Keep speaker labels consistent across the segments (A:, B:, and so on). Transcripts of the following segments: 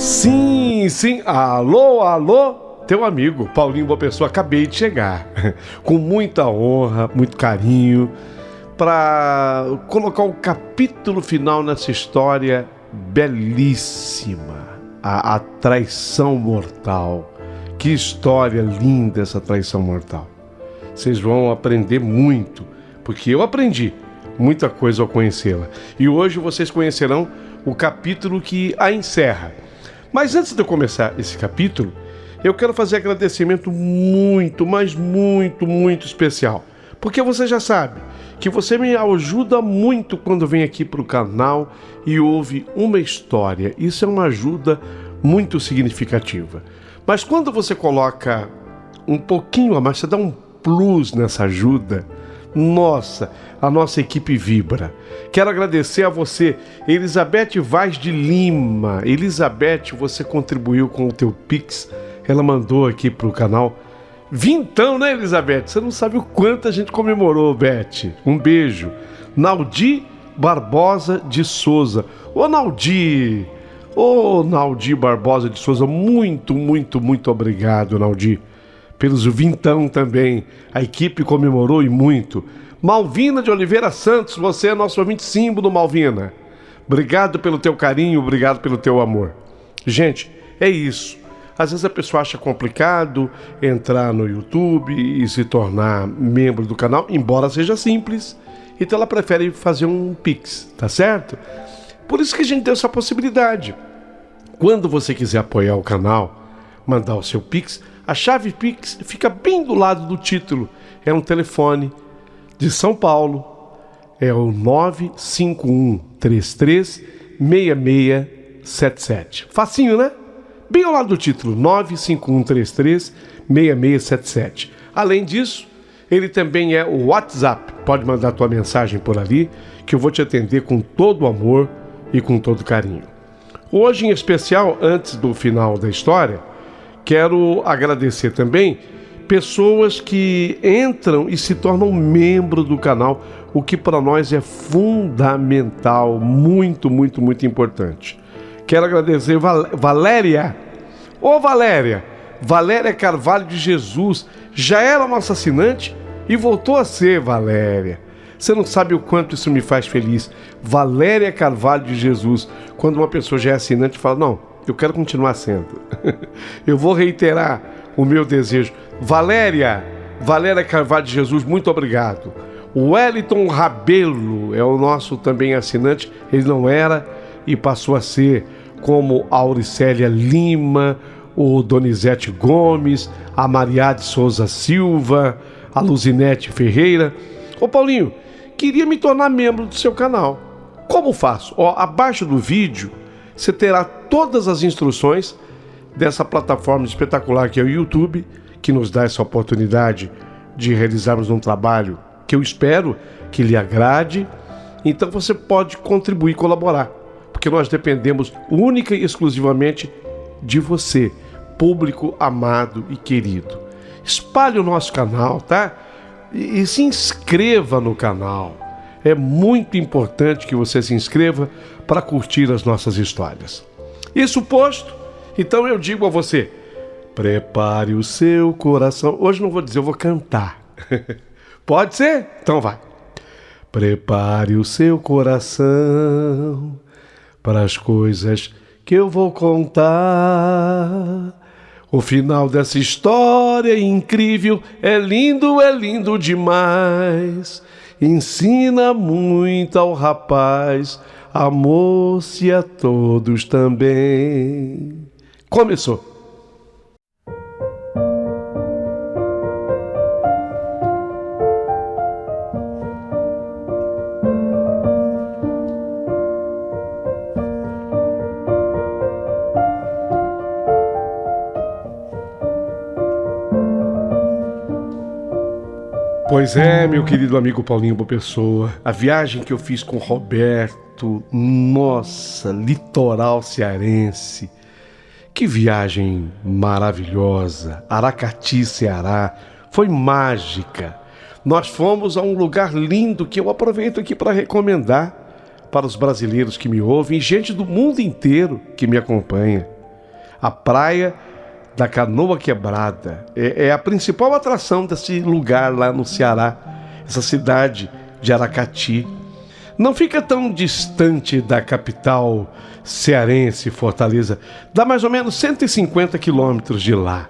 A: Sim, sim, alô, alô, teu amigo Paulinho Boa Pessoa, acabei de chegar, com muita honra, muito carinho, para colocar o capítulo final nessa história belíssima, a traição mortal. Que história linda essa traição mortal. Vocês vão aprender muito, porque eu aprendi muita coisa ao conhecê-la. E hoje vocês conhecerão o capítulo que a encerra. Mas antes de eu começar esse capítulo, eu quero fazer agradecimento muito, mas muito, muito especial. Porque você já sabe que você me ajuda muito quando vem aqui para o canal e ouve uma história. Isso é uma ajuda muito significativa. Mas quando você coloca um pouquinho a mais, você dá um plus nessa ajuda, nossa, a nossa equipe vibra. Quero agradecer a você, Elizabeth Vaz de Lima. Elizabeth, você contribuiu com o teu Pix. Ela mandou aqui pro canal. Vintão, né, Elizabeth? Você não sabe o quanto a gente comemorou, Beth. Um beijo. Naldi Barbosa de Souza. Ô, Naldi! Ô, Naldi Barbosa de Souza, muito, muito, muito obrigado, Naldi. Pelos vintão também. A equipe comemorou e muito. Malvina de Oliveira Santos, você é nosso ouvinte símbolo, Malvina. Obrigado pelo teu carinho, obrigado pelo teu amor. Gente, é isso. Às vezes a pessoa acha complicado entrar no YouTube e se tornar membro do canal, embora seja simples. Então ela prefere fazer um Pix, tá certo? Por isso que a gente tem essa possibilidade. Quando você quiser apoiar o canal, mandar o seu Pix, a chave Pix fica bem do lado do título. É um telefone de São Paulo, é o 951336677. Facinho, né? Bem ao lado do título, 951336677. Além disso, ele também é o WhatsApp. Pode mandar tua mensagem por ali, que eu vou te atender com todo o amor e com todo carinho. Hoje, em especial, antes do final da história, quero agradecer também pessoas que entram e se tornam membro do canal, o que para nós é fundamental, muito, muito, muito importante. Quero agradecer Valéria. Ô Valéria, Valéria Carvalho de Jesus, já era nossa assinante e voltou a ser, Valéria. Você não sabe o quanto isso me faz feliz. Valéria Carvalho de Jesus, quando uma pessoa já é assinante, fala, não, eu quero continuar sendo. Eu vou reiterar o meu desejo. Valéria Carvalho de Jesus, muito obrigado. O Wellington Rabelo é o nosso também assinante. Ele não era e passou a ser, como a Auricélia Lima, o Donizete Gomes, a Maria de Souza Silva, a Luzinete Ferreira. Ô Paulinho, queria me tornar membro do seu canal. Como faço? Ó, abaixo do vídeo você terá todas as instruções dessa plataforma espetacular que é o YouTube, que nos dá essa oportunidade de realizarmos um trabalho que eu espero que lhe agrade. Então você pode contribuir e colaborar, porque nós dependemos única e exclusivamente de você, público amado e querido. Espalhe o nosso canal, tá? E se inscreva no canal. É muito importante que você se inscreva para curtir as nossas histórias. Isso posto, então eu digo a você, prepare o seu coração. Hoje não vou dizer, eu vou cantar. Pode ser? Então vai. Prepare o seu coração para as coisas que eu vou contar. O final dessa história é incrível, é lindo demais. Ensina muito ao rapaz, a moça e a todos também. Começou. Pois é, meu querido amigo Paulinho Boa Pessoa, a viagem que eu fiz com Roberto, nossa, litoral cearense, que viagem maravilhosa, Aracati, Ceará, foi mágica. Nós fomos a um lugar lindo que eu aproveito aqui para recomendar para os brasileiros que me ouvem e gente do mundo inteiro que me acompanha. A praia da Canoa Quebrada é a principal atração desse lugar lá no Ceará, essa cidade de Aracati. Não fica tão distante da capital cearense, Fortaleza. Dá mais ou menos 150 quilômetros de lá.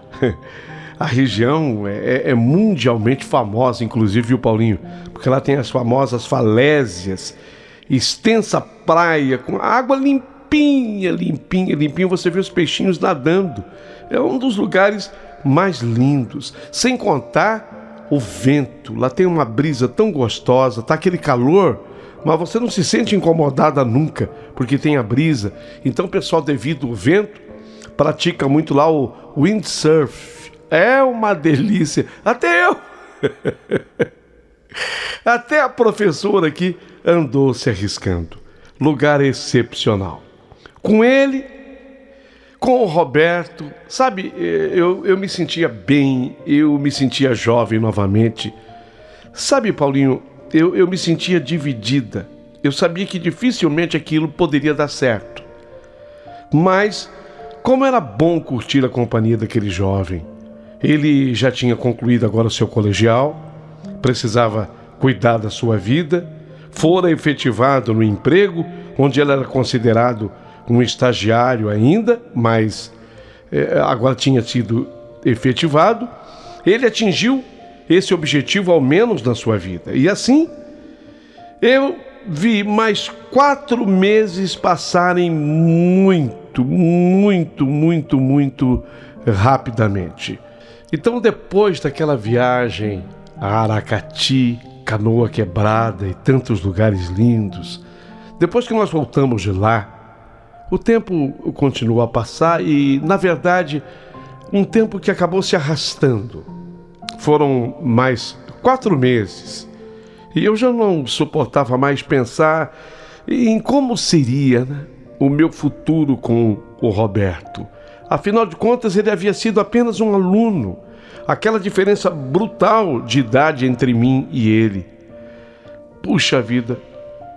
A: A região é mundialmente famosa, inclusive, viu, Paulinho? Porque lá tem as famosas falésias, extensa praia, com água limpinha, limpinha, limpinha. Você vê os peixinhos nadando. É um dos lugares mais lindos. Sem contar o vento. Lá tem uma brisa tão gostosa, tá aquele calor, mas você não se sente incomodada nunca, porque tem a brisa. Então o pessoal, devido ao vento, pratica muito lá o windsurf. É uma delícia. Até eu. Até a professora aqui andou se arriscando. Lugar excepcional. Com ele, com o Roberto, sabe, eu me sentia bem, eu me sentia jovem novamente. Sabe, Paulinho, eu me sentia dividida. Eu sabia que dificilmente aquilo poderia dar certo. Mas, como era bom curtir a companhia daquele jovem. Ele já tinha concluído agora o seu colegial, precisava cuidar da sua vida, fora efetivado no emprego, onde ele era considerado um estagiário ainda, mas agora tinha sido efetivado. Ele atingiu esse objetivo, ao menos na sua vida. E assim, eu vi mais 4 meses passarem muito rapidamente. Então, depois daquela viagem a Aracati, Canoa Quebrada e tantos lugares lindos, depois que nós voltamos de lá, o tempo continuou a passar e, na verdade, um tempo que acabou se arrastando. Foram mais 4 meses e eu já não suportava mais pensar em como seria, né, o meu futuro com o Roberto. Afinal de contas, ele havia sido apenas um aluno. Aquela diferença brutal de idade entre mim e ele. Puxa vida,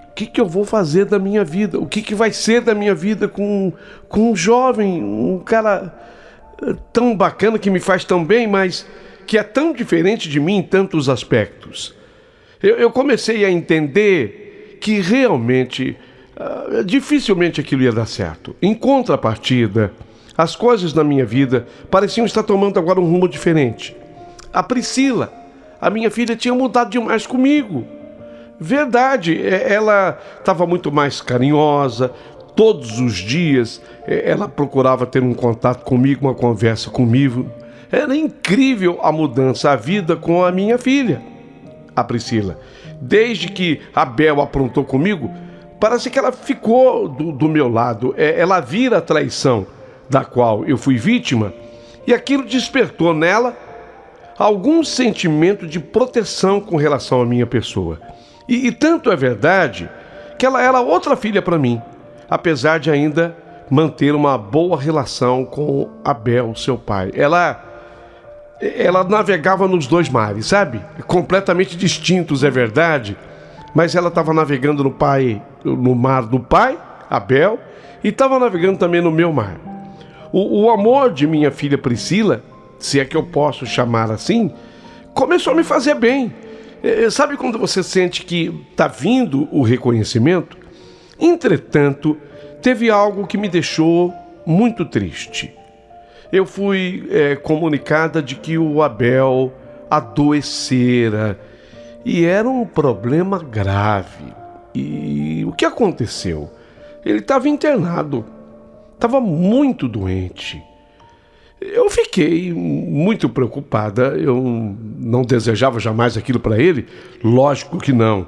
A: o que eu vou fazer da minha vida? O que vai ser da minha vida com um jovem, um cara tão bacana, que me faz tão bem, mas que é tão diferente de mim em tantos aspectos? Eu comecei a entender que realmente, dificilmente aquilo ia dar certo. Em contrapartida, as coisas na minha vida pareciam estar tomando agora um rumo diferente. A Priscila, a minha filha, tinha mudado demais comigo. Verdade, ela estava muito mais carinhosa. Todos os dias ela procurava ter um contato comigo, uma conversa comigo. Era incrível a mudança, a vida com a minha filha, a Priscila. Desde que a Bel aprontou comigo, parece que ela ficou do meu lado. Ela vira a traição da qual eu fui vítima, e aquilo despertou nela algum sentimento de proteção com relação à minha pessoa. E tanto é verdade que ela era outra filha para mim, apesar de ainda manter uma boa relação com Abel, seu pai. Ela navegava nos 2 mares, sabe? Completamente distintos, é verdade, mas ela estava navegando no mar do pai, Abel, e estava navegando também no meu mar. O amor de minha filha Priscila, se é que eu posso chamar assim, começou a me fazer bem. Sabe quando você sente que está vindo o reconhecimento? Entretanto, teve algo que me deixou muito triste. Eu fui comunicada de que o Abel adoecera e era um problema grave. E o que aconteceu? Ele estava internado, estava muito doente. Eu fiquei muito preocupada, eu não desejava jamais aquilo para ele, lógico que não.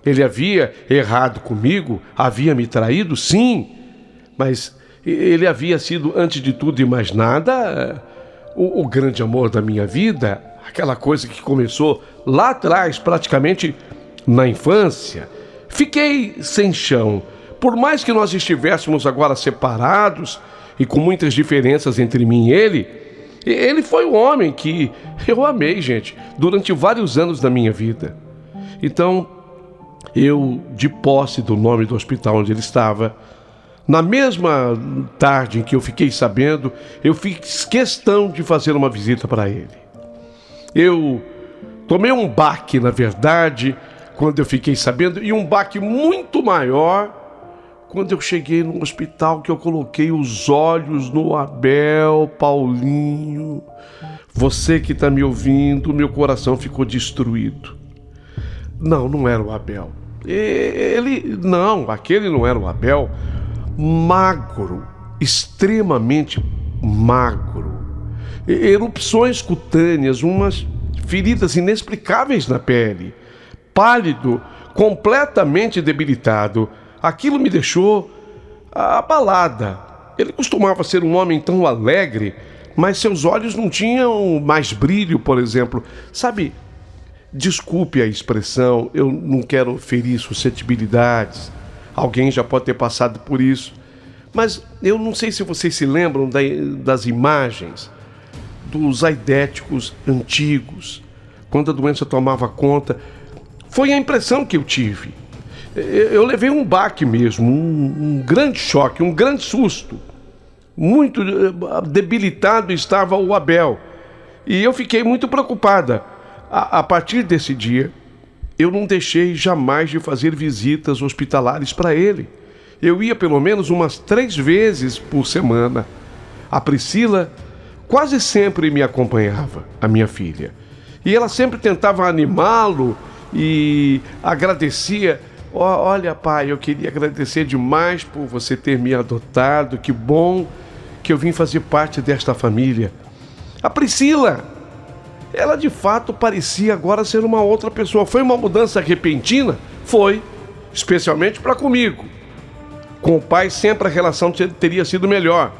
A: Ele havia errado comigo, havia me traído, sim, mas ele havia sido, antes de tudo e mais nada, o grande amor da minha vida, aquela coisa que começou lá atrás, praticamente na infância. Fiquei sem chão. Por mais que nós estivéssemos agora separados e com muitas diferenças entre mim e ele foi o homem que eu amei, gente, durante vários anos da minha vida. Então, eu, de posse do nome do hospital onde ele estava, Na mesma tarde em que eu fiquei sabendo, eu fiz questão de fazer uma visita para ele. Eu tomei um baque, na verdade, quando eu fiquei sabendo, e um baque muito maior quando eu cheguei no hospital, que eu coloquei os olhos no Abel. Paulinho, você que está me ouvindo, meu coração ficou destruído. Não, não era o Abel. Aquele não era o Abel. Magro, extremamente magro. Erupções cutâneas, umas feridas inexplicáveis na pele. Pálido, completamente debilitado. Aquilo me deixou abalada. Ele costumava ser um homem tão alegre, mas seus olhos não tinham mais brilho, por exemplo. Sabe, desculpe a expressão, eu não quero ferir suscetibilidades. Alguém já pode ter passado por isso. Mas eu não sei se vocês se lembram das imagens dos aidéticos antigos, quando a doença tomava conta. Foi a impressão que eu tive. Eu levei um baque mesmo, um grande choque, um grande susto. Muito debilitado estava o Abel. E eu fiquei muito preocupada. A partir desse dia, eu não deixei jamais de fazer visitas hospitalares para ele. Eu ia pelo menos umas 3 vezes por semana. A Priscila quase sempre me acompanhava, a minha filha. E ela sempre tentava animá-lo e agradecia. Olha, pai, eu queria agradecer demais por você ter me adotado. Que bom que eu vim fazer parte desta família. A Priscila, ela de fato parecia agora ser uma outra pessoa. Foi uma mudança repentina? Foi, especialmente para comigo. Com o pai sempre a relação teria sido melhor.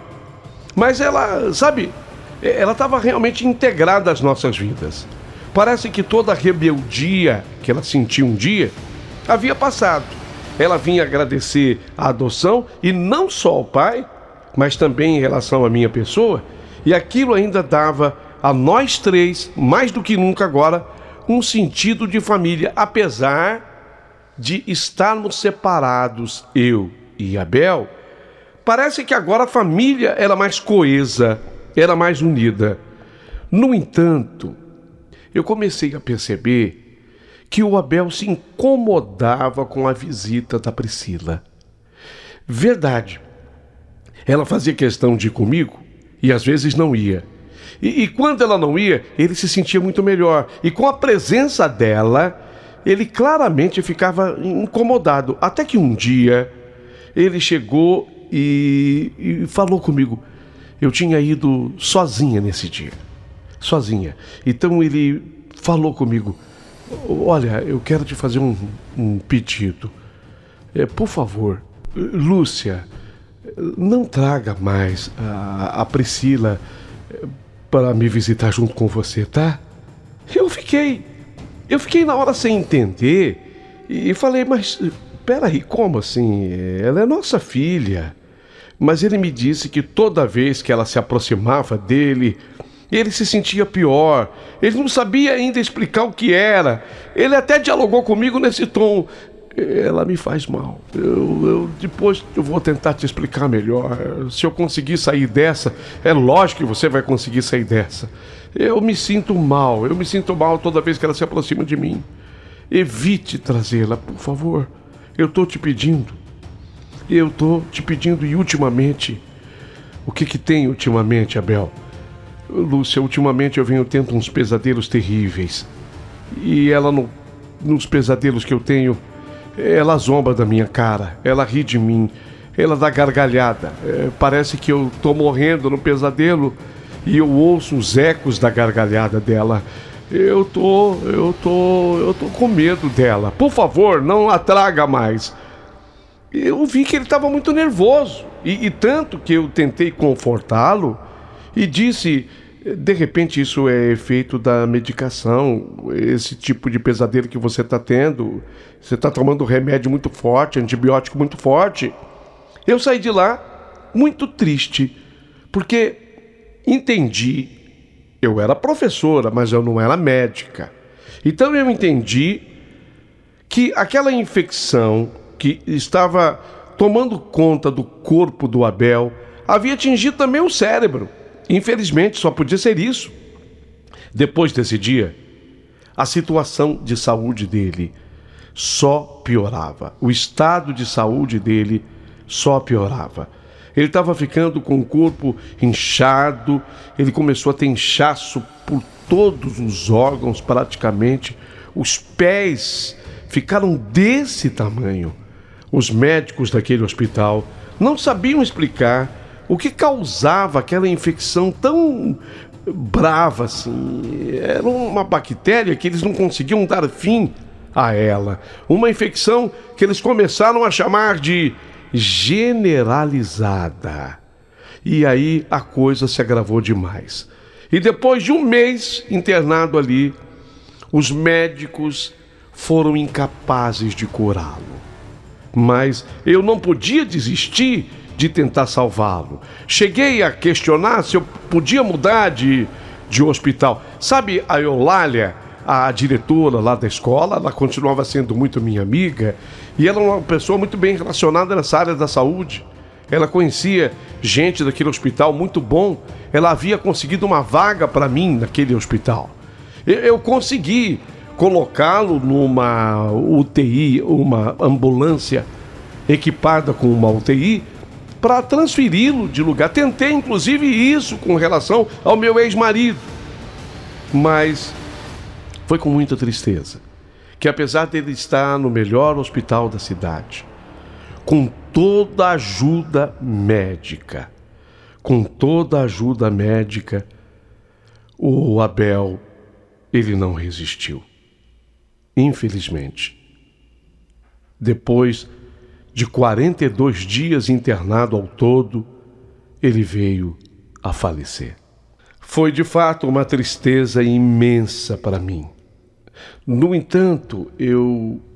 A: Mas ela, sabe, ela estava realmente integrada às nossas vidas. Parece que toda a rebeldia que ela sentiu um dia havia passado. Ela vinha agradecer a adoção, e não só ao pai, mas também em relação à minha pessoa. E aquilo ainda dava a nós 3, mais do que nunca agora, um sentido de família. Apesar de estarmos separados, eu e Abel, parece que agora a família era mais coesa, era mais unida. No entanto, eu comecei a perceber que o Abel se incomodava com a visita da Priscila. Verdade, ela fazia questão de ir comigo e às vezes não ia. E quando ela não ia, ele se sentia muito melhor. E com a presença dela, ele claramente ficava incomodado. Até que um dia, ele chegou e falou comigo. Eu tinha ido sozinha nesse dia. Sozinha. Então ele falou comigo. Olha, eu quero te fazer um pedido. Por favor, Lúcia, não traga mais a Priscila para me visitar junto com você, tá? Eu fiquei na hora sem entender e falei, mas peraí, como assim? Ela é nossa filha. Mas ele me disse que toda vez que ela se aproximava dele, ele se sentia pior. Ele não sabia ainda explicar o que era. Ele até dialogou comigo nesse tom. Ela me faz mal. Depois eu vou tentar te explicar melhor. Se eu conseguir sair dessa, é lógico que você vai conseguir sair dessa. Eu me sinto mal toda vez que ela se aproxima de mim. Evite trazê-la, por favor. Eu estou te pedindo. E ultimamente... O que tem ultimamente, Abel? Lúcia, ultimamente eu venho tendo uns pesadelos terríveis. E ela, nos pesadelos que eu tenho, ela zomba da minha cara, ela ri de mim, ela dá gargalhada. Parece que eu tô morrendo no pesadelo e eu ouço os ecos da gargalhada dela. Eu tô com medo dela. Por favor, não a traga mais. Eu vi que ele estava muito nervoso. E tanto que eu tentei confortá-lo e disse... De repente isso é efeito da medicação, esse tipo de pesadelo que você está tendo. Você está tomando remédio muito forte, antibiótico muito forte. Eu saí de lá muito triste, porque entendi. Eu era professora, mas eu não era médica. Então eu entendi que aquela infecção que estava tomando conta do corpo do Abel, havia atingido também o cérebro. Infelizmente, só podia ser isso. Depois desse dia, a situação de saúde dele só piorava. O estado de saúde dele só piorava. Ele estava ficando com o corpo inchado, ele começou a ter inchaço por todos os órgãos praticamente. Os pés ficaram desse tamanho. Os médicos daquele hospital não sabiam explicar o que causava aquela infecção tão brava assim. Era uma bactéria que eles não conseguiam dar fim a ela. Uma infecção que eles começaram a chamar de generalizada. E aí a coisa se agravou demais. E depois de um mês internado ali, os médicos foram incapazes de curá-lo. Mas eu não podia desistir de tentar salvá-lo. Cheguei a questionar se eu podia mudar de hospital. Sabe, a Eulália, a diretora lá da escola, ela continuava sendo muito minha amiga e ela era uma pessoa muito bem relacionada nessa área da saúde. Ela conhecia gente daquele hospital muito bom. Ela havia conseguido uma vaga para mim naquele hospital. Eu consegui colocá-lo numa UTI, uma ambulância equipada com uma UTI, para transferi-lo de lugar. Tentei, inclusive, isso com relação ao meu ex-marido. Mas foi com muita tristeza que, apesar dele estar no melhor hospital da cidade, com toda a ajuda médica, o Abel, ele não resistiu. Infelizmente, depois de 42 dias internado ao todo, ele veio a falecer. Foi de fato uma tristeza imensa para mim. No entanto,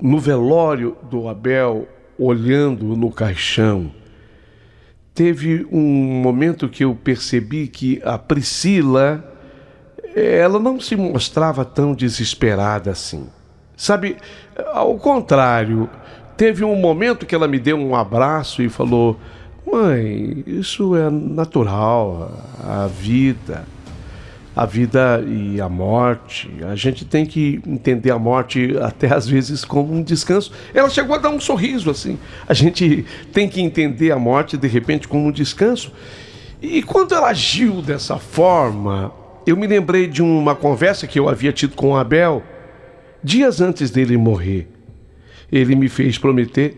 A: no velório do Abel, olhando no caixão, teve um momento que eu percebi que a Priscila, ela não se mostrava tão desesperada assim. Sabe, ao contrário, teve um momento que ela me deu um abraço e falou: mãe, isso é natural, a vida e a morte, a gente tem que entender a morte até às vezes como um descanso. Ela chegou a dar um sorriso assim, a gente tem que entender a morte de repente como um descanso. E quando ela agiu dessa forma, eu me lembrei de uma conversa que eu havia tido com o Abel, dias antes dele morrer. Ele me fez prometer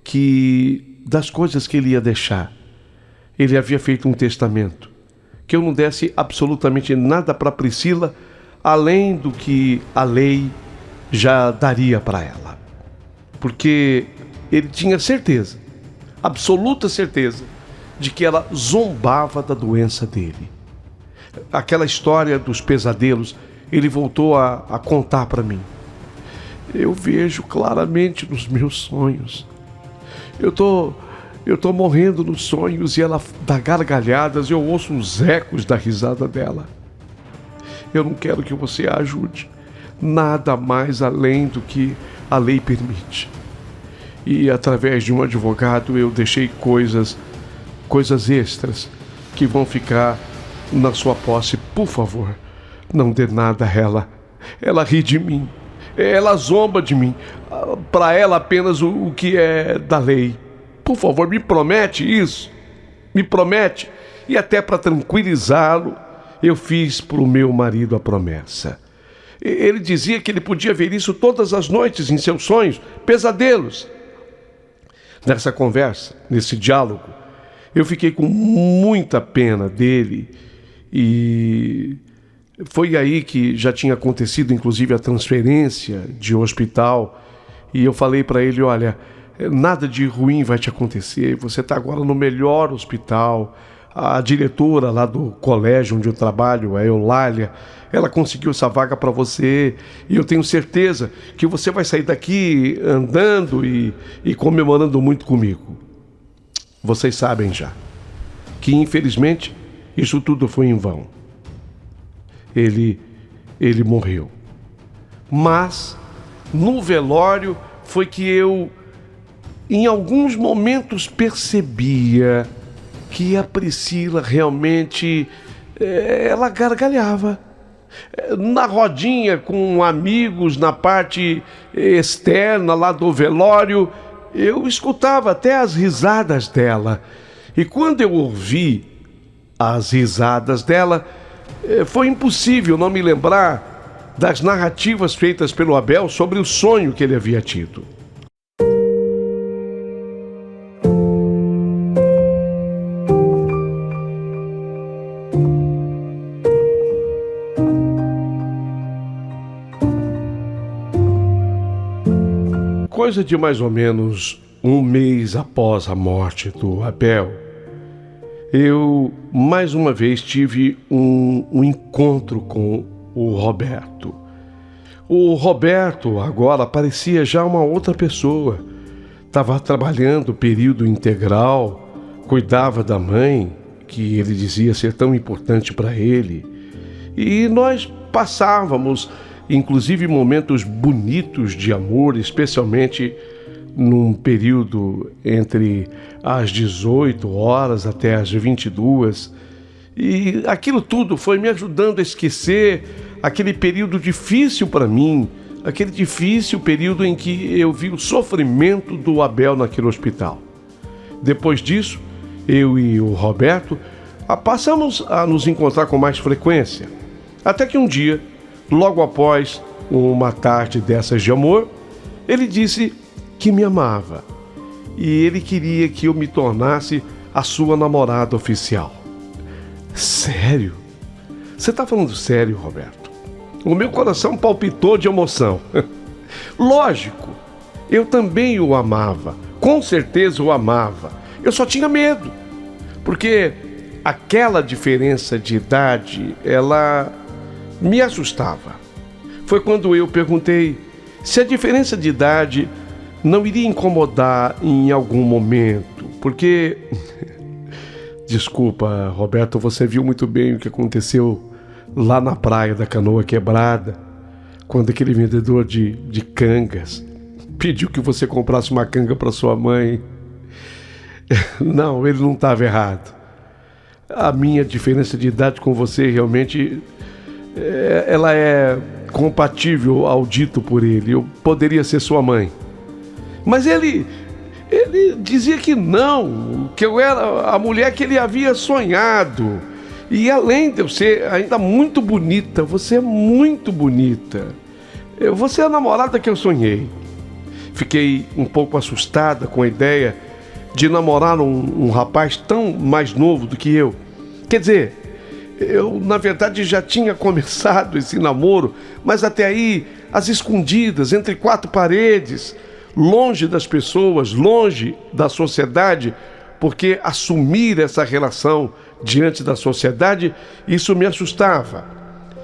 A: que das coisas que ele ia deixar, ele havia feito um testamento, que eu não desse absolutamente nada para Priscila, além do que a lei já daria para ela. Porque ele tinha certeza, absoluta certeza, de que ela zombava da doença dele. Aquela história dos pesadelos, ele voltou a contar para mim. Eu vejo claramente nos meus sonhos. Eu tô morrendo nos sonhos e ela dá gargalhadas, eu ouço os ecos da risada dela. Eu não quero que você a ajude. Nada mais além do que a lei permite. E através de um advogado eu deixei coisas extras que vão ficar na sua posse. Por favor, não dê nada a ela. Ela ri de mim. Ela zomba de mim. Para ela apenas o que é da lei. Por favor, me promete isso. Me promete. E até para tranquilizá-lo, eu fiz para o meu marido a promessa. Ele dizia que ele podia ver isso todas as noites em seus sonhos, pesadelos. Nessa conversa, nesse diálogo, eu fiquei com muita pena dele. E foi aí que já tinha acontecido, inclusive, a transferência de hospital. E eu falei para ele: olha, nada de ruim vai te acontecer. Você está agora no melhor hospital. A diretora lá do colégio onde eu trabalho, a Eulália, ela conseguiu essa vaga para você. E eu tenho certeza que você vai sair daqui andando e comemorando muito comigo. Vocês sabem já que, infelizmente, isso tudo foi em vão. Ele morreu. Mas, no velório, foi que eu em alguns momentos percebia que a Priscila realmente ela gargalhava. Na rodinha com amigos, na parte externa lá do velório, eu escutava até as risadas dela. E quando eu ouvi as risadas dela, foi impossível não me lembrar das narrativas feitas pelo Abel sobre o sonho que ele havia tido. Coisa de mais ou menos um mês após a morte do Abel, eu mais uma vez tive um encontro com o Roberto. O Roberto agora parecia já uma outra pessoa. Estava trabalhando período integral, cuidava da mãe, que ele dizia ser tão importante para ele. E nós passávamos, inclusive, momentos bonitos de amor, especialmente num período entre as 18 horas até as 22. E aquilo tudo foi me ajudando a esquecer aquele período difícil para mim, aquele difícil período em que eu vi o sofrimento do Abel naquele hospital. Depois disso, eu e o Roberto passamos a nos encontrar com mais frequência. Até que um dia, logo após uma tarde dessas de amor, ele disse que me amava e ele queria que eu me tornasse a sua namorada oficial. Sério? Você está falando sério, Roberto? O meu coração palpitou de emoção. Lógico, eu também o amava, com certeza o amava. Eu só tinha medo, porque aquela diferença de idade, ela me assustava. Foi quando eu perguntei se a diferença de idade não iria incomodar em algum momento, porque... Desculpa, Roberto, você viu muito bem o que aconteceu lá na praia da Canoa Quebrada, quando aquele vendedor de cangas pediu que você comprasse uma canga para sua mãe. Não, ele não estava errado. A minha diferença de idade com você realmente ela é compatível ao dito por ele. Eu poderia ser sua mãe. Mas ele dizia que não, que eu era a mulher que ele havia sonhado. E além de eu ser ainda muito bonita, você é muito bonita. Você é a namorada que eu sonhei. Fiquei um pouco assustada com a ideia de namorar um rapaz tão mais novo do que eu. Quer dizer, eu na verdade já tinha começado esse namoro, mas até aí, às escondidas, entre quatro paredes, longe das pessoas, longe da sociedade, porque assumir essa relação diante da sociedade, isso me assustava.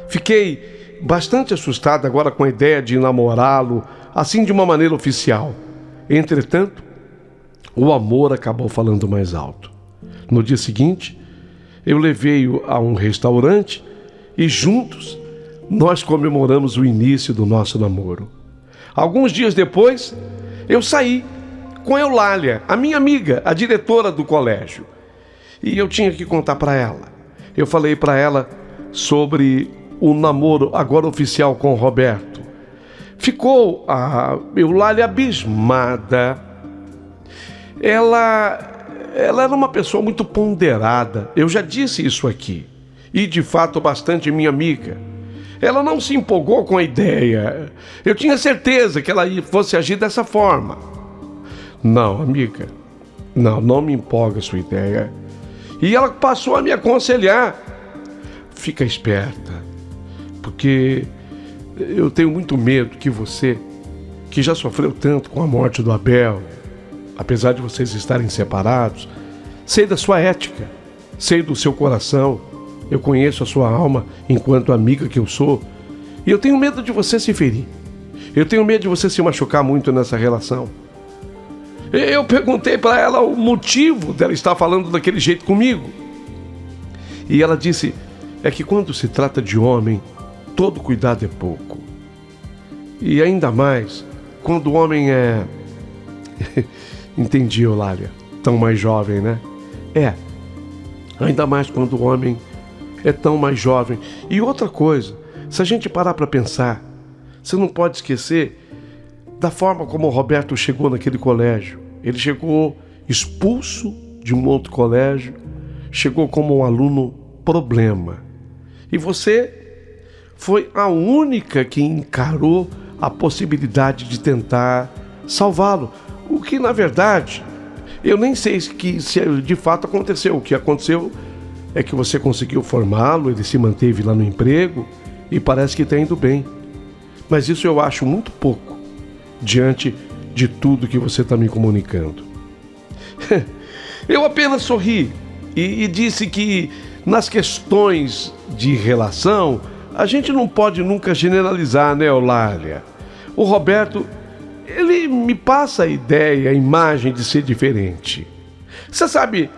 A: Fiquei bastante assustada agora com a ideia de namorá-lo, assim de uma maneira oficial. Entretanto, o amor acabou falando mais alto. No dia seguinte, eu levei-o a um restaurante e juntos nós comemoramos o início do nosso namoro. Alguns dias depois, eu saí com Eulália, a minha amiga, a diretora do colégio. E eu tinha que contar para ela. Eu falei para ela sobre o namoro agora oficial com o Roberto. Ficou a Eulália abismada. Ela era uma pessoa muito ponderada. Eu já disse isso aqui. E de fato bastante minha amiga. Ela não se empolgou com a ideia. Eu tinha certeza que ela fosse agir dessa forma. Não, amiga. Não me empolga a sua ideia. E ela passou a me aconselhar. Fica esperta. Porque eu tenho muito medo que você, que já sofreu tanto com a morte do Abel, apesar de vocês estarem separados, sei da sua ética, sei do seu coração. Eu conheço a sua alma enquanto amiga que eu sou. E eu tenho medo de você se ferir. Eu tenho medo de você se machucar muito nessa relação. Eu perguntei para ela o motivo dela estar falando daquele jeito comigo. E ela disse, é que quando se trata de homem, todo cuidado é pouco. E ainda mais, quando o homem é... Entendi, Eulália. Tão mais jovem, né? É. Ainda mais quando o homem é tão mais jovem. E outra coisa, se a gente parar para pensar, você não pode esquecer da forma como o Roberto chegou naquele colégio. Ele chegou expulso de um outro colégio, chegou como um aluno problema. E você foi a única que encarou a possibilidade de tentar salvá-lo. O que, na verdade, eu nem sei se de fato aconteceu. O que aconteceu é que você conseguiu formá-lo, ele se manteve lá no emprego e parece que está indo bem. Mas isso eu acho muito pouco diante de tudo que você está me comunicando. Eu apenas sorri e disse que nas questões de relação a gente não pode nunca generalizar, né, Eulália? O Roberto, ele me passa a ideia, a imagem de ser diferente. Você sabe,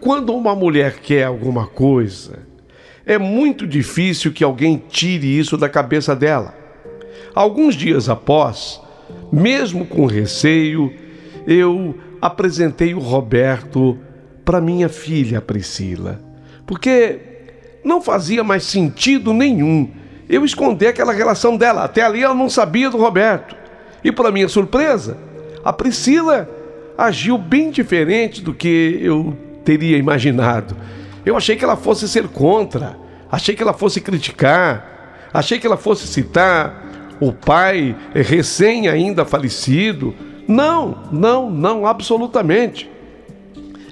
A: quando uma mulher quer alguma coisa, é muito difícil que alguém tire isso da cabeça dela. Alguns dias após, mesmo com receio, eu apresentei o Roberto para minha filha Priscila, porque não fazia mais sentido nenhum eu esconder aquela relação dela. Até ali ela não sabia do Roberto. E para minha surpresa, a Priscila agiu bem diferente do que eu teria imaginado. Eu achei que ela fosse ser contra, achei que ela fosse criticar, achei que ela fosse citar o pai recém ainda falecido. Não, absolutamente.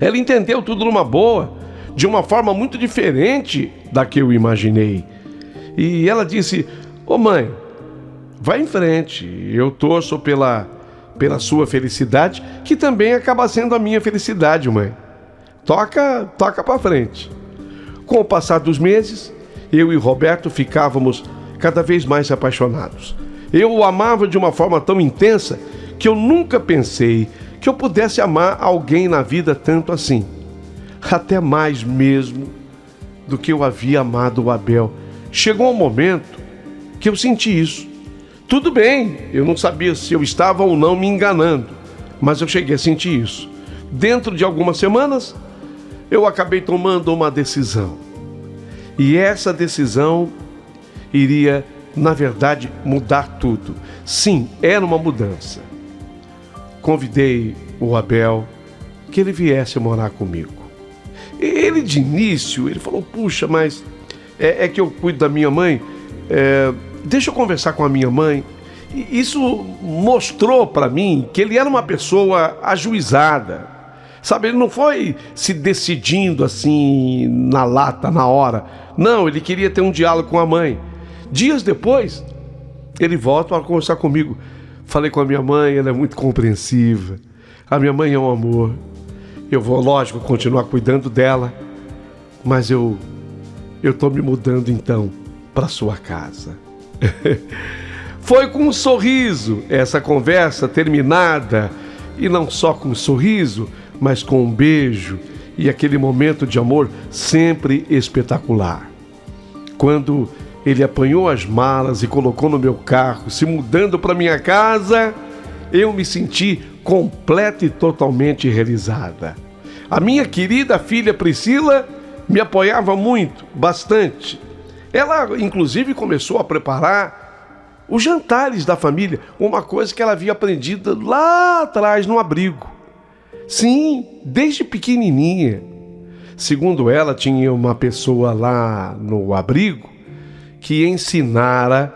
A: Ela entendeu tudo numa boa, de uma forma muito diferente da que eu imaginei. E ela disse: ô mãe, vai em frente, eu torço pela sua felicidade, que também acaba sendo a minha felicidade, mãe. Toca pra frente. Com o passar dos meses, eu e o Roberto ficávamos cada vez mais apaixonados. Eu o amava de uma forma tão intensa que eu nunca pensei que eu pudesse amar alguém na vida tanto assim. Até mais mesmo do que eu havia amado o Abel. Chegou um momento que eu senti isso. Tudo bem, eu não sabia se eu estava ou não me enganando, mas eu cheguei a sentir isso. Dentro de algumas semanas, eu acabei tomando uma decisão. E essa decisão iria, na verdade, mudar tudo. Sim, era uma mudança. Convidei o Abel que ele viesse morar comigo. Ele, de início, ele falou: puxa, mas é que eu cuido da minha mãe, deixa eu conversar com a minha mãe. E isso mostrou para mim que ele era uma pessoa ajuizada. Sabe, ele não foi se decidindo assim na lata, na hora. Não, ele queria ter um diálogo com a mãe. Dias depois, ele volta para conversar comigo. Falei com a minha mãe, ela é muito compreensiva. A minha mãe é um amor. Eu vou, lógico, continuar cuidando dela, mas eu tô me mudando então para sua casa. Foi com um sorriso essa conversa terminada, e não só com um sorriso, mas com um beijo e aquele momento de amor sempre espetacular. Quando ele apanhou as malas e colocou no meu carro, se mudando para minha casa, eu me senti completa e totalmente realizada. A minha querida filha Priscila me apoiava muito, bastante. Ela, inclusive, começou a preparar os jantares da família, uma coisa que ela havia aprendido lá atrás no abrigo. Sim, desde pequenininha. Segundo ela, tinha uma pessoa lá no abrigo que ensinara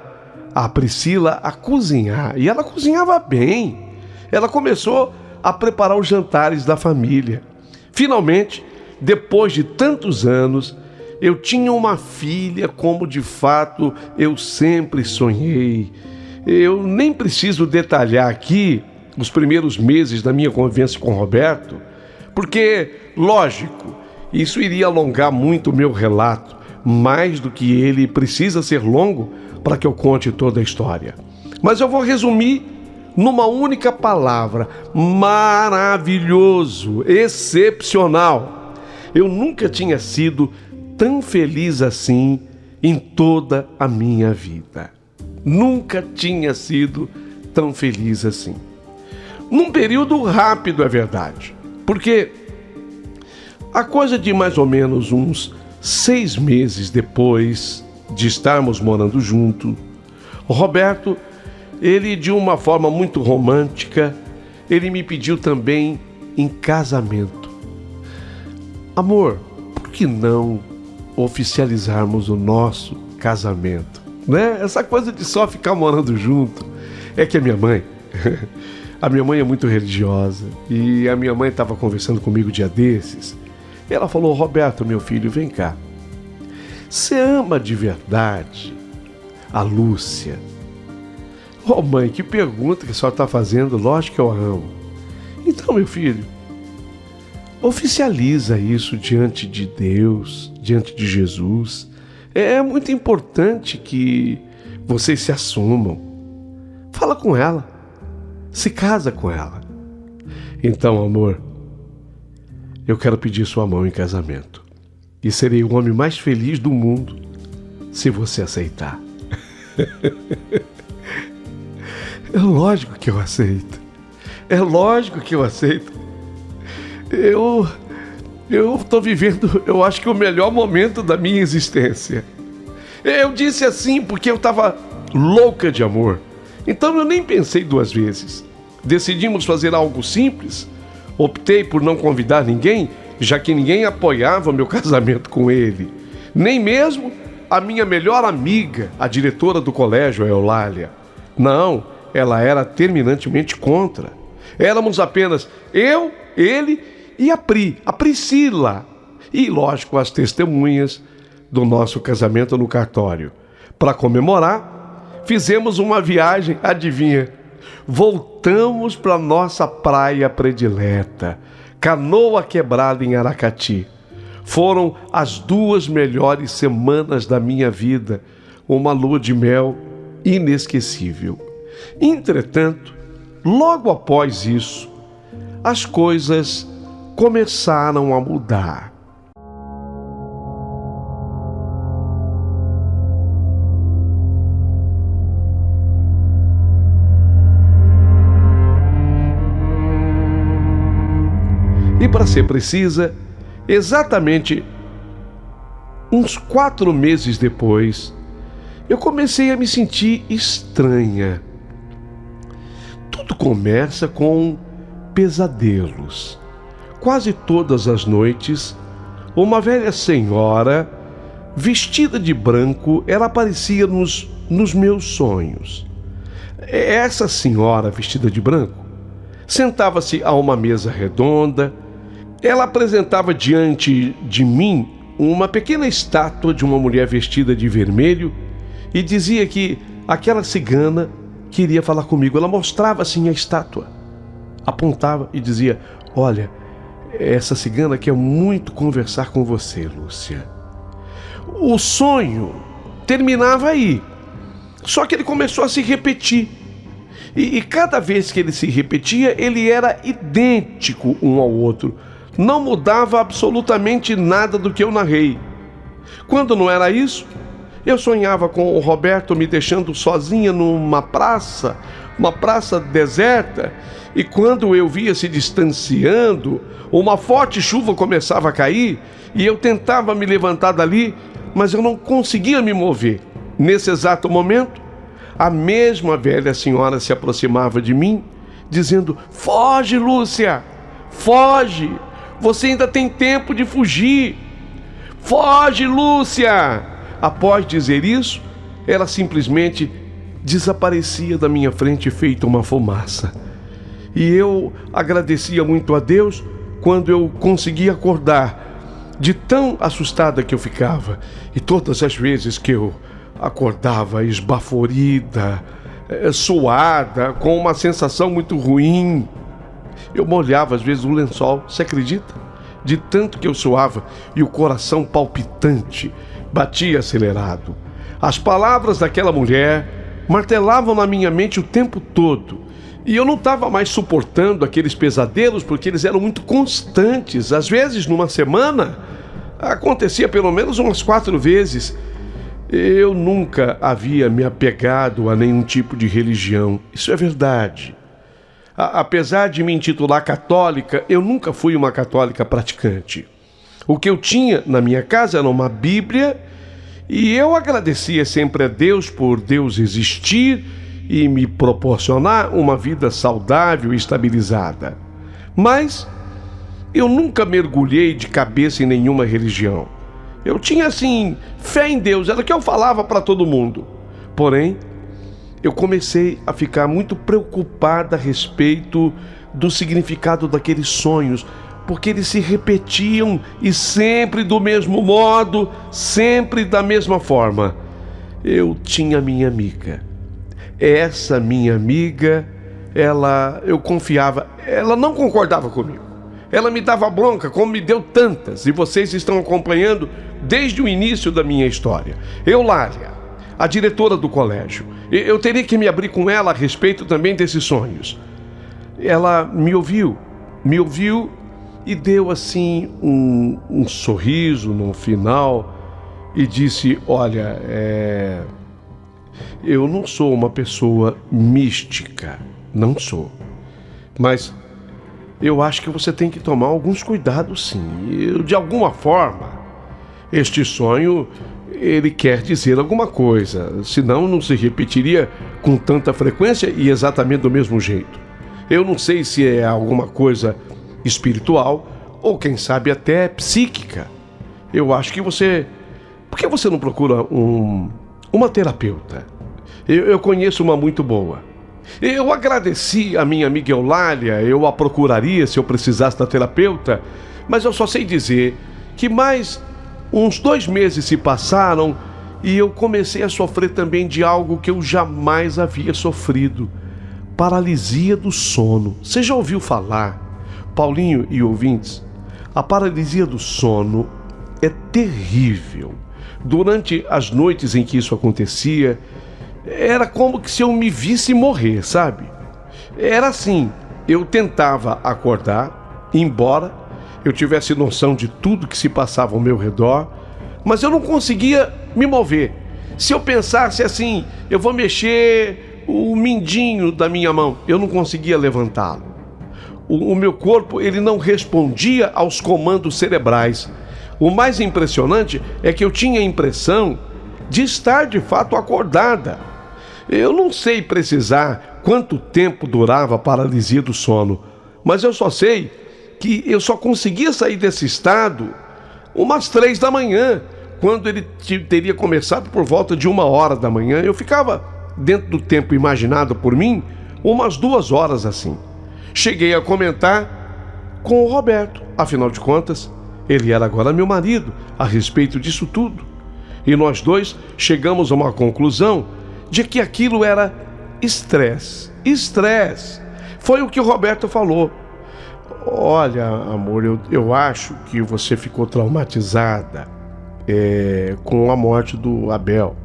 A: a Priscila a cozinhar. E ela cozinhava bem. Ela começou a preparar os jantares da família. Finalmente, depois de tantos anos, eu tinha uma filha como de fato eu sempre sonhei. Eu nem preciso detalhar aqui os primeiros meses da minha convivência com o Roberto, porque, lógico, isso iria alongar muito o meu relato, mais do que ele precisa ser longo para que eu conte toda a história. Mas eu vou resumir numa única palavra: maravilhoso, excepcional. Eu nunca tinha sido tão feliz assim em toda a minha vida. Nunca tinha sido tão feliz assim. num período rápido, é verdade. Porque a coisa de mais ou menos uns 6 meses depois de estarmos morando junto, o Roberto, ele de uma forma muito romântica, ele me pediu também em casamento. Amor, por que não oficializarmos o nosso casamento? Né? Essa coisa de só ficar morando junto. É que a minha mãe é muito religiosa e a minha mãe estava conversando comigo um dia desses. E ela falou: Roberto, meu filho, vem cá. Você ama de verdade a Lúcia? Oh, mãe, que pergunta que a senhora está fazendo. Lógico que eu a amo. Então, meu filho, oficializa isso diante de Deus, diante de Jesus. É muito importante que vocês se assumam. Fala com ela. Se casa com ela. Então, amor, eu quero pedir sua mão em casamento. E serei o homem mais feliz do mundo se você aceitar. É lógico que eu aceito. É lógico que eu aceito. Eu estou vivendo, eu acho que o melhor momento da minha existência. Eu disse assim porque eu estava louca de amor. Então eu nem pensei 2 vezes. Decidimos fazer algo simples. Optei por não convidar ninguém, já que ninguém apoiava meu casamento com ele. Nem mesmo a minha melhor amiga, a diretora do colégio, a Eulália. Não, ela era terminantemente contra. Éramos apenas eu, ele e a Priscila. E, lógico, as testemunhas do nosso casamento no cartório. Para comemorar, fizemos uma viagem, adivinha? Voltamos para nossa praia predileta, Canoa Quebrada, em Aracati. Foram as 2 melhores semanas da minha vida, uma lua de mel inesquecível. Entretanto, logo após isso, as coisas começaram a mudar. E para ser precisa, exatamente uns 4 meses depois, eu comecei a me sentir estranha. Tudo começa com pesadelos. Quase todas as noites, uma velha senhora, vestida de branco, ela aparecia nos meus sonhos. Essa senhora, vestida de branco, sentava-se a uma mesa redonda. Ela apresentava diante de mim uma pequena estátua de uma mulher vestida de vermelho e dizia que aquela cigana queria falar comigo. Ela mostrava assim a estátua, apontava e dizia: olha, essa cigana quer muito conversar com você, Lúcia. O sonho terminava aí, só que ele começou a se repetir. E cada vez que ele se repetia, ele era idêntico um ao outro. Não mudava absolutamente nada do que eu narrei. Quando não era isso, eu sonhava com o Roberto me deixando sozinha numa praça, uma praça deserta, e quando eu via se distanciando, uma forte chuva começava a cair, e eu tentava me levantar dali, mas eu não conseguia me mover. Nesse exato momento, a mesma velha senhora se aproximava de mim, dizendo: foge, Lúcia, foge, você ainda tem tempo de fugir. Foge, Lúcia! Após dizer isso, ela simplesmente desaparecia da minha frente feita uma fumaça. E eu agradecia muito a Deus quando eu conseguia acordar, de tão assustada que eu ficava. E todas as vezes que eu acordava esbaforida, suada, com uma sensação muito ruim, eu molhava às vezes o lençol, você acredita? De tanto que eu suava e o coração palpitante batia acelerado. As palavras daquela mulher martelavam na minha mente o tempo todo. E eu não estava mais suportando aqueles pesadelos porque eles eram muito constantes. Às vezes, numa semana, acontecia pelo menos umas 4 vezes. Eu nunca havia me apegado a nenhum tipo de religião. Isso é verdade. Apesar de me intitular católica, eu nunca fui uma católica praticante. O que eu tinha na minha casa era uma Bíblia e eu agradecia sempre a Deus por Deus existir e me proporcionar uma vida saudável e estabilizada. Mas eu nunca mergulhei de cabeça em nenhuma religião. Eu tinha, assim, fé em Deus, era o que eu falava para todo mundo. Porém, eu comecei a ficar muito preocupada a respeito do significado daqueles sonhos, porque eles se repetiam e sempre do mesmo modo, sempre da mesma forma. Eu tinha minha amiga. Essa minha amiga, eu confiava, ela não concordava comigo. Ela me dava bronca, como me deu tantas, e vocês estão acompanhando desde o início da minha história. Eulália, a diretora do colégio, eu teria que me abrir com ela a respeito também desses sonhos. Ela me ouviu e deu assim um sorriso no final e disse: olha, eu não sou uma pessoa mística, não sou, mas eu acho que você tem que tomar alguns cuidados sim. De alguma forma, este sonho, ele quer dizer alguma coisa, senão não se repetiria com tanta frequência e exatamente do mesmo jeito. Eu não sei se é alguma coisa espiritual ou quem sabe até psíquica. Eu acho que você... Por que você não procura uma terapeuta? Eu conheço uma muito boa. Eu agradeci a minha amiga Eulália, eu a procuraria se eu precisasse da terapeuta, mas eu só sei dizer que mais uns 2 meses se passaram e eu comecei a sofrer também de algo que eu jamais havia sofrido: paralisia do sono. Você já ouviu falar? Paulinho e ouvintes, a paralisia do sono é terrível. Durante as noites em que isso acontecia, era como que se eu me visse morrer, sabe? Era assim, eu tentava acordar, embora eu tivesse noção de tudo que se passava ao meu redor, mas eu não conseguia me mover. Se eu pensasse assim, eu vou mexer o mindinho da minha mão, eu não conseguia levantá-lo. O meu corpo, ele não respondia aos comandos cerebrais. O mais impressionante é que eu tinha a impressão de estar de fato acordada. Eu não sei precisar quanto tempo durava a paralisia do sono, mas eu só sei que eu só conseguia sair desse estado umas 3 da manhã, quando ele teria começado por volta de 1h da manhã. Eu ficava dentro do tempo imaginado por mim umas 2 horas assim. Cheguei a comentar com o Roberto, afinal de contas, ele era agora meu marido, a respeito disso tudo. E nós dois chegamos a uma conclusão de que aquilo era estresse. Estresse. Foi o que o Roberto falou. Olha, amor, eu acho que você ficou traumatizada com a morte do Abel.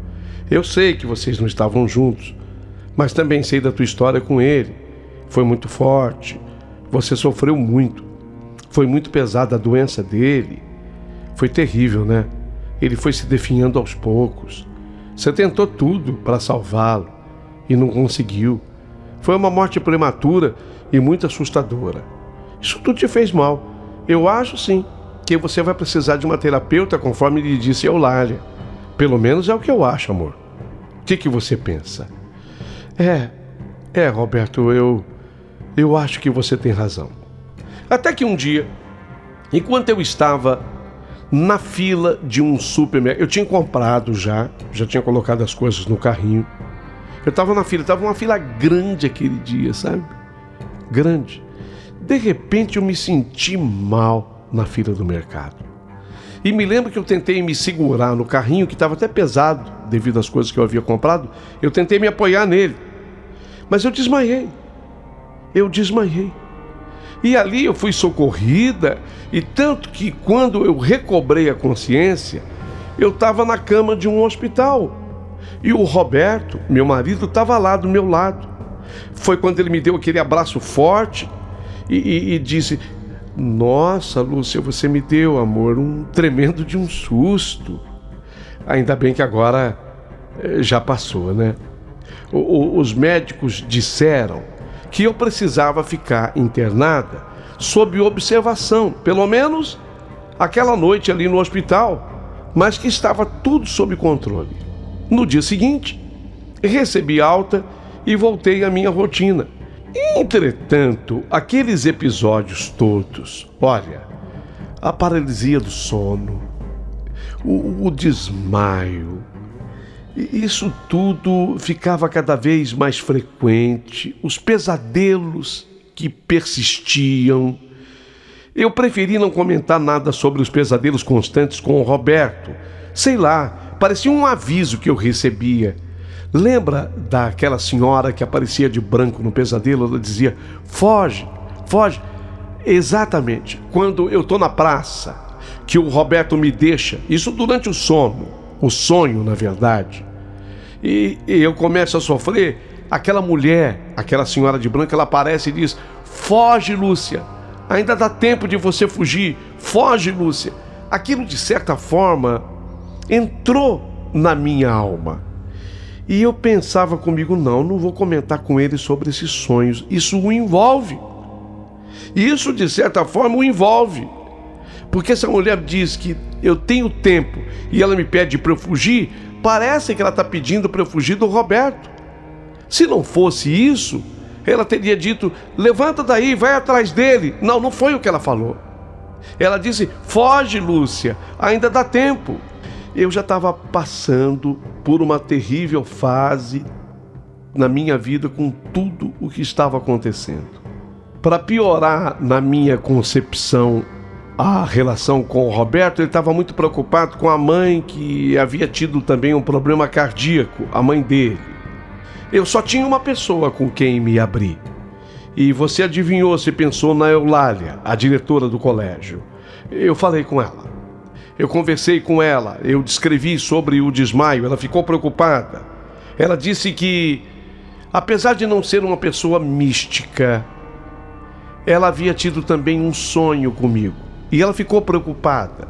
A: Eu sei que vocês não estavam juntos, mas também sei da tua história com ele. Foi muito forte. Você sofreu muito. Foi muito pesada a doença dele. Foi terrível, né? Ele foi se definhando aos poucos. Você tentou tudo para salvá-lo e não conseguiu. Foi uma morte prematura e muito assustadora. Isso tudo te fez mal. Eu acho sim que você vai precisar de uma terapeuta, conforme lhe disse Eulália. Pelo menos é o que eu acho, amor. O que você pensa? Roberto, eu acho que você tem razão. Até que um dia, enquanto eu estava na fila de um supermercado, eu tinha comprado já tinha colocado as coisas no carrinho. Eu estava na fila, estava uma fila grande aquele dia, sabe? Grande. De repente eu me senti mal na fila do mercado. E me lembro que eu tentei me segurar no carrinho, que estava até pesado devido às coisas que eu havia comprado. Eu tentei me apoiar nele, mas eu desmaiei. E ali eu fui socorrida, e tanto que quando eu recobrei a consciência, eu estava na cama de um hospital. E o Roberto, meu marido, estava lá do meu lado. Foi quando ele me deu aquele abraço forte e disse: nossa, Lúcia, você me deu, amor, um tremendo de um susto. Ainda bem que agora já passou, né? Os médicos disseram que eu precisava ficar internada sob observação, pelo menos aquela noite ali no hospital, mas que estava tudo sob controle. No dia seguinte, recebi alta e voltei à minha rotina. Entretanto, aqueles episódios todos, olha, a paralisia do sono, o desmaio, isso tudo ficava cada vez mais frequente, os pesadelos que persistiam. Eu preferi não comentar nada sobre os pesadelos constantes com o Roberto. Sei lá, parecia um aviso que eu recebia. Lembra daquela senhora que aparecia de branco no pesadelo? Ela dizia, foge, foge. Exatamente, quando eu estou na praça, que o Roberto me deixa, isso durante o sono, o sonho, na verdade, e eu começo a sofrer, aquela mulher, aquela senhora de branco, ela aparece e diz, foge, Lúcia, ainda dá tempo de você fugir, foge, Lúcia. Aquilo, de certa forma, entrou na minha alma. E eu pensava comigo, não vou comentar com ele sobre esses sonhos, isso o envolve. Isso, de certa forma, o envolve. Porque se a mulher diz que eu tenho tempo e ela me pede para eu fugir, parece que ela está pedindo para eu fugir do Roberto. Se não fosse isso, ela teria dito, levanta daí, vai atrás dele. Não foi o que ela falou. Ela disse, foge, Lúcia, ainda dá tempo. Eu já estava passando por uma terrível fase na minha vida com tudo o que estava acontecendo. Para piorar na minha concepção a relação com o Roberto, ele estava muito preocupado com a mãe, que havia tido também um problema cardíaco, a mãe dele. Eu só tinha uma pessoa com quem me abrir. E você adivinhou se pensou na Eulália, a diretora do colégio. Eu falei com ela. Eu conversei com ela, eu descrevi sobre o desmaio, ela ficou preocupada. Ela disse que, apesar de não ser uma pessoa mística, ela havia tido também um sonho comigo. E ela ficou preocupada.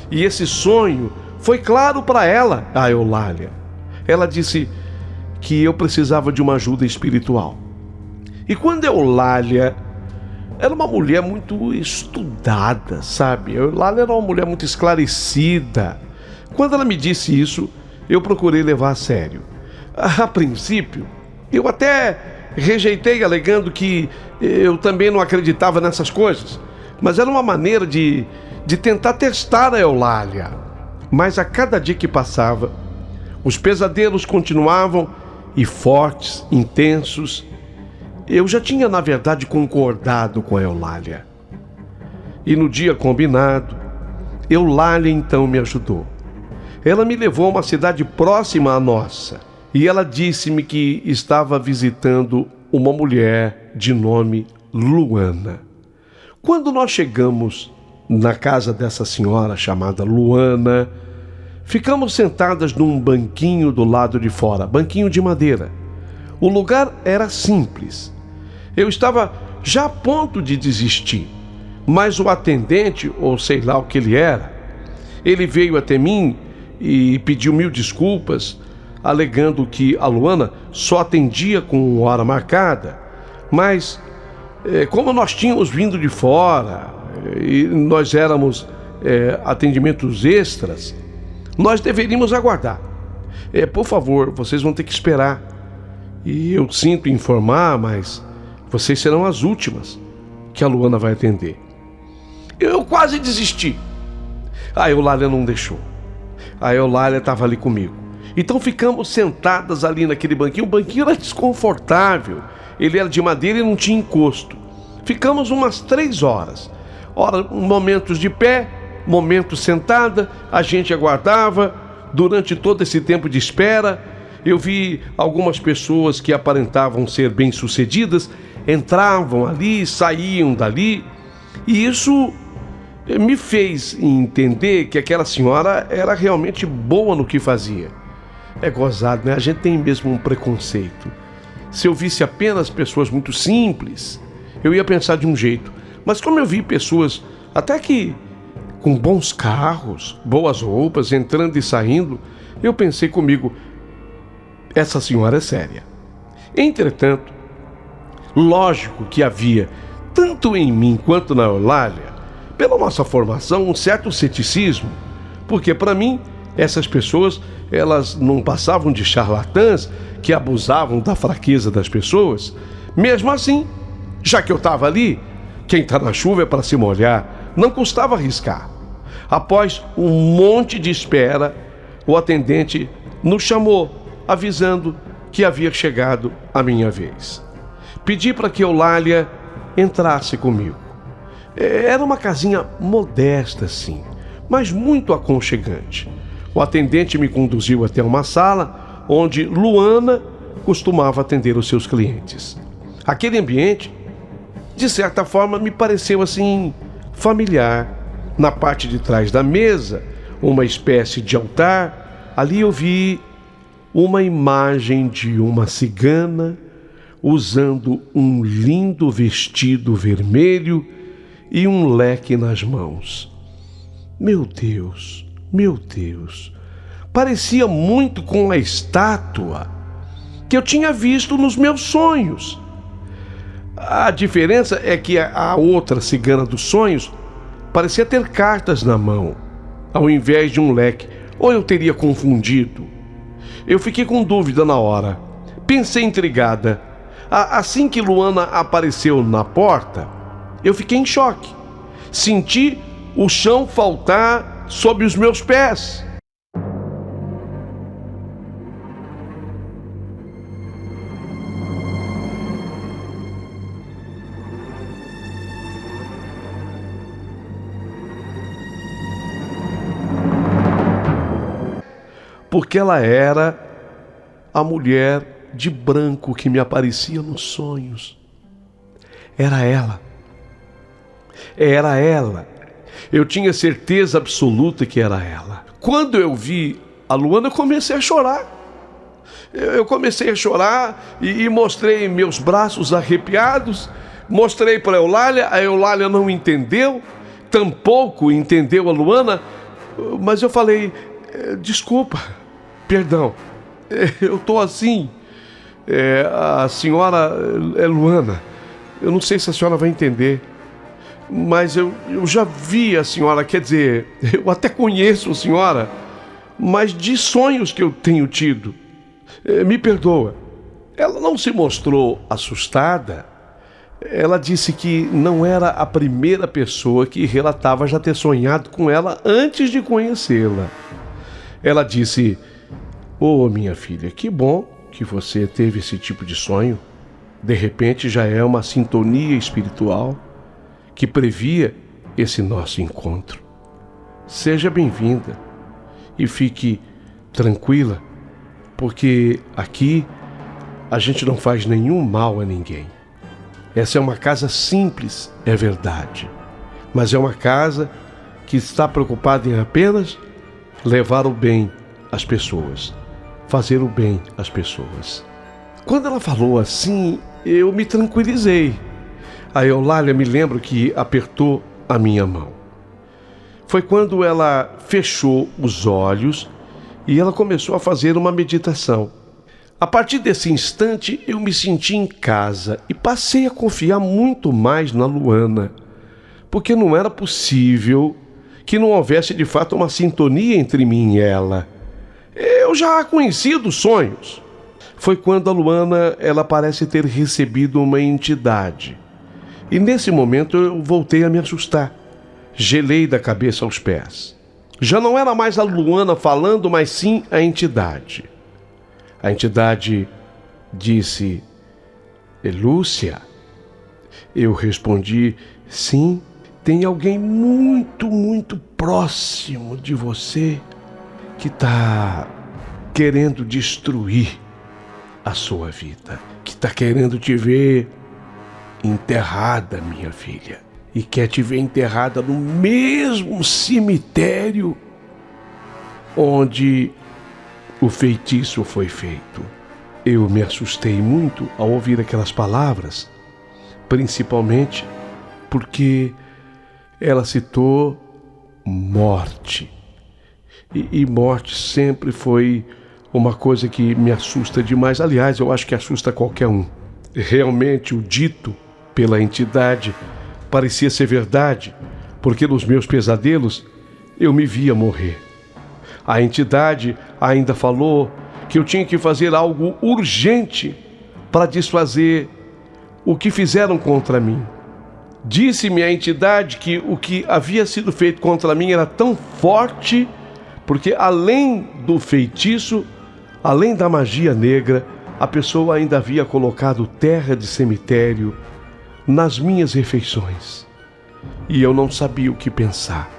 A: E esse sonho foi claro para ela, a Eulália. Ela disse que eu precisava de uma ajuda espiritual. E quando a Eulália era uma mulher muito estudada, sabe? A Eulália era uma mulher muito esclarecida. Quando ela me disse isso, eu procurei levar a sério. A princípio, eu até rejeitei, alegando que eu também não acreditava nessas coisas. Mas era uma maneira de tentar testar a Eulália. Mas a cada dia que passava, os pesadelos continuavam e fortes, intensos. Eu já tinha, na verdade, concordado com a Eulália. E no dia combinado, Eulália então me ajudou. Ela me levou a uma cidade próxima à nossa. E ela disse-me que estava visitando uma mulher de nome Luana. Quando nós chegamos na casa dessa senhora chamada Luana, ficamos sentadas num banquinho do lado de fora, banquinho de madeira. O lugar era simples. Eu estava já a ponto de desistir, mas o atendente, ou sei lá o que ele era, ele veio até mim e pediu 1000 desculpas, alegando que a Luana só atendia com hora marcada, mas como nós tínhamos vindo de fora e nós éramos atendimentos extras, nós deveríamos aguardar. Por favor, vocês vão ter que esperar. E eu sinto informar, mas vocês serão as últimas que a Luana vai atender. Eu quase desisti. A Eulália não deixou. A Eulália estava ali comigo. Então ficamos sentadas ali naquele banquinho. O banquinho era desconfortável. Ele era de madeira e não tinha encosto. Ficamos umas 3 horas. Ora, momentos de pé, momentos sentada. A gente aguardava. Durante todo esse tempo de espera, eu vi algumas pessoas que aparentavam ser bem-sucedidas, entravam ali, saíam dali. E isso me fez entender que aquela senhora era realmente boa no que fazia. É gozado, né? A gente tem mesmo um preconceito. Se eu visse apenas pessoas muito simples, eu ia pensar de um jeito. Mas como eu vi pessoas até que com bons carros, boas roupas, entrando e saindo, eu pensei comigo, essa senhora é séria. Entretanto, Lógico que havia, tanto em mim quanto na Eulália, pela nossa formação, um certo ceticismo, porque para mim, essas pessoas, elas não passavam de charlatãs que abusavam da fraqueza das pessoas. Mesmo assim, já que eu estava ali, quem está na chuva é para se molhar, não custava arriscar. Após um monte de espera, o atendente nos chamou, avisando que havia chegado a minha vez. Pedi para que Eulália entrasse comigo. Era uma casinha modesta, sim, mas muito aconchegante. O atendente me conduziu até uma sala onde Luana costumava atender os seus clientes. Aquele ambiente, de certa forma, me pareceu assim familiar. Na parte de trás da mesa, uma espécie de altar, ali eu vi uma imagem de uma cigana usando um lindo vestido vermelho e um leque nas mãos. Meu Deus, parecia muito com a estátua que eu tinha visto nos meus sonhos. A diferença é que a outra cigana dos sonhos parecia ter cartas na mão, ao invés de um leque, ou eu teria confundido. Eu fiquei com dúvida na hora, pensei intrigada. Assim que Luana apareceu na porta, eu fiquei em choque. Senti o chão faltar sob os meus pés. Porque ela era a mulher de branco que me aparecia nos sonhos. Era ela. Eu tinha certeza absoluta que era ela. Quando eu vi a Luana, eu comecei a chorar. Eu comecei a chorar e mostrei meus braços arrepiados. Mostrei para a Eulália não entendeu, tampouco entendeu a Luana, mas eu falei, desculpa, perdão, eu estou assim. A senhora é Luana. Eu não sei se a senhora vai entender, mas eu já vi a senhora, quer dizer, eu até conheço a senhora, mas de sonhos que eu tenho tido. Me perdoa. Ela não se mostrou assustada. Ela disse que não era a primeira pessoa que relatava já ter sonhado com ela antes de conhecê-la. Ela disse, minha filha, que bom que você teve esse tipo de sonho. De repente já é uma sintonia espiritual que previa esse nosso encontro. Seja bem-vinda e fique tranquila, porque aqui a gente não faz nenhum mal a ninguém. Essa é uma casa simples, é verdade, mas é uma casa que está preocupada em apenas levar o bem às pessoas, fazer o bem às pessoas. Quando ela falou assim, eu me tranquilizei. A Eulália, me lembro que apertou a minha mão. Foi quando ela fechou os olhos e ela começou a fazer uma meditação. A partir desse instante, eu me senti em casa e passei a confiar muito mais na Luana, porque não era possível que não houvesse de fato uma sintonia entre mim e ela. Eu já a conhecia dos sonhos. Foi quando a Luana, ela parece ter recebido uma entidade. E nesse momento eu voltei a me assustar. Gelei da cabeça aos pés. Já não era mais a Luana falando, mas sim a entidade. A entidade disse, Lúcia. Eu respondi, sim, tem alguém muito próximo de você que está querendo destruir a sua vida, que está querendo te ver enterrada, minha filha, e quer te ver enterrada no mesmo cemitério onde o feitiço foi feito. Eu me assustei muito ao ouvir aquelas palavras, principalmente porque ela citou morte. E morte sempre foi uma coisa que me assusta demais. Aliás, eu acho que assusta qualquer um. Realmente, o dito pela entidade parecia ser verdade, porque nos meus pesadelos eu me via morrer. A entidade ainda falou que eu tinha que fazer algo urgente para desfazer o que fizeram contra mim. Disse-me a entidade que o que havia sido feito contra mim era tão forte, porque além do feitiço, além da magia negra, a pessoa ainda havia colocado terra de cemitério nas minhas refeições. E eu não sabia o que pensar.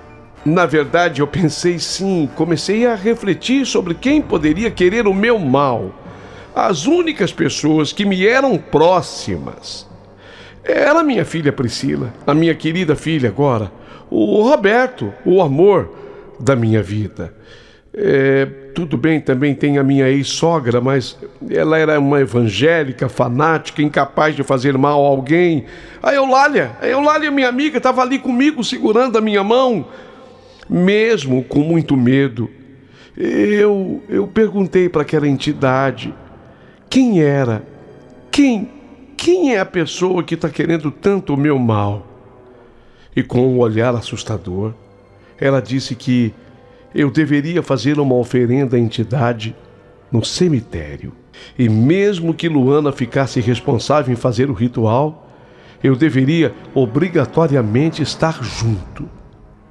A: Na verdade, eu pensei sim, comecei a refletir sobre quem poderia querer o meu mal. As únicas pessoas que me eram próximas era minha filha Priscila, a minha querida filha agora, o Roberto, o amor da minha vida. Tudo bem, também tem a minha ex-sogra, mas ela era uma evangélica, fanática, incapaz de fazer mal a alguém. A Eulália, minha amiga, estava ali comigo, segurando a minha mão. Mesmo com muito medo, eu perguntei para aquela entidade quem era, quem é a pessoa que está querendo tanto o meu mal? E com um olhar assustador, ela disse que eu deveria fazer uma oferenda à entidade no cemitério. E mesmo que Luana ficasse responsável em fazer o ritual, eu deveria obrigatoriamente estar junto,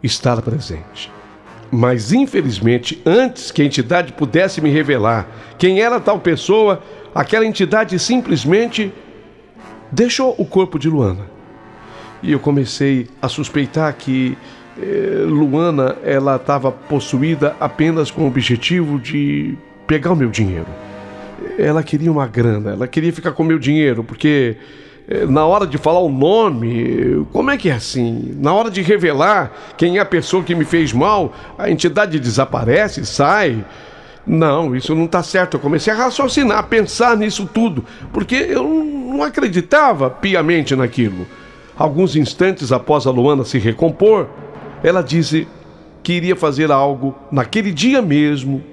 A: estar presente. Mas infelizmente, antes que a entidade pudesse me revelar quem era tal pessoa, aquela entidade simplesmente deixou o corpo de Luana. E eu comecei a suspeitar que Luana, ela estava possuída apenas com o objetivo de pegar o meu dinheiro. Ela queria uma grana, ela queria ficar com o meu dinheiro, porque na hora de falar o nome, como é que é assim? Na hora de revelar quem é a pessoa que me fez mal, a entidade desaparece, sai. Não, isso não está certo. Eu comecei a raciocinar, a pensar nisso tudo, porque eu não acreditava piamente naquilo. Alguns instantes após a Luana se recompor, ela disse que iria fazer algo naquele dia mesmo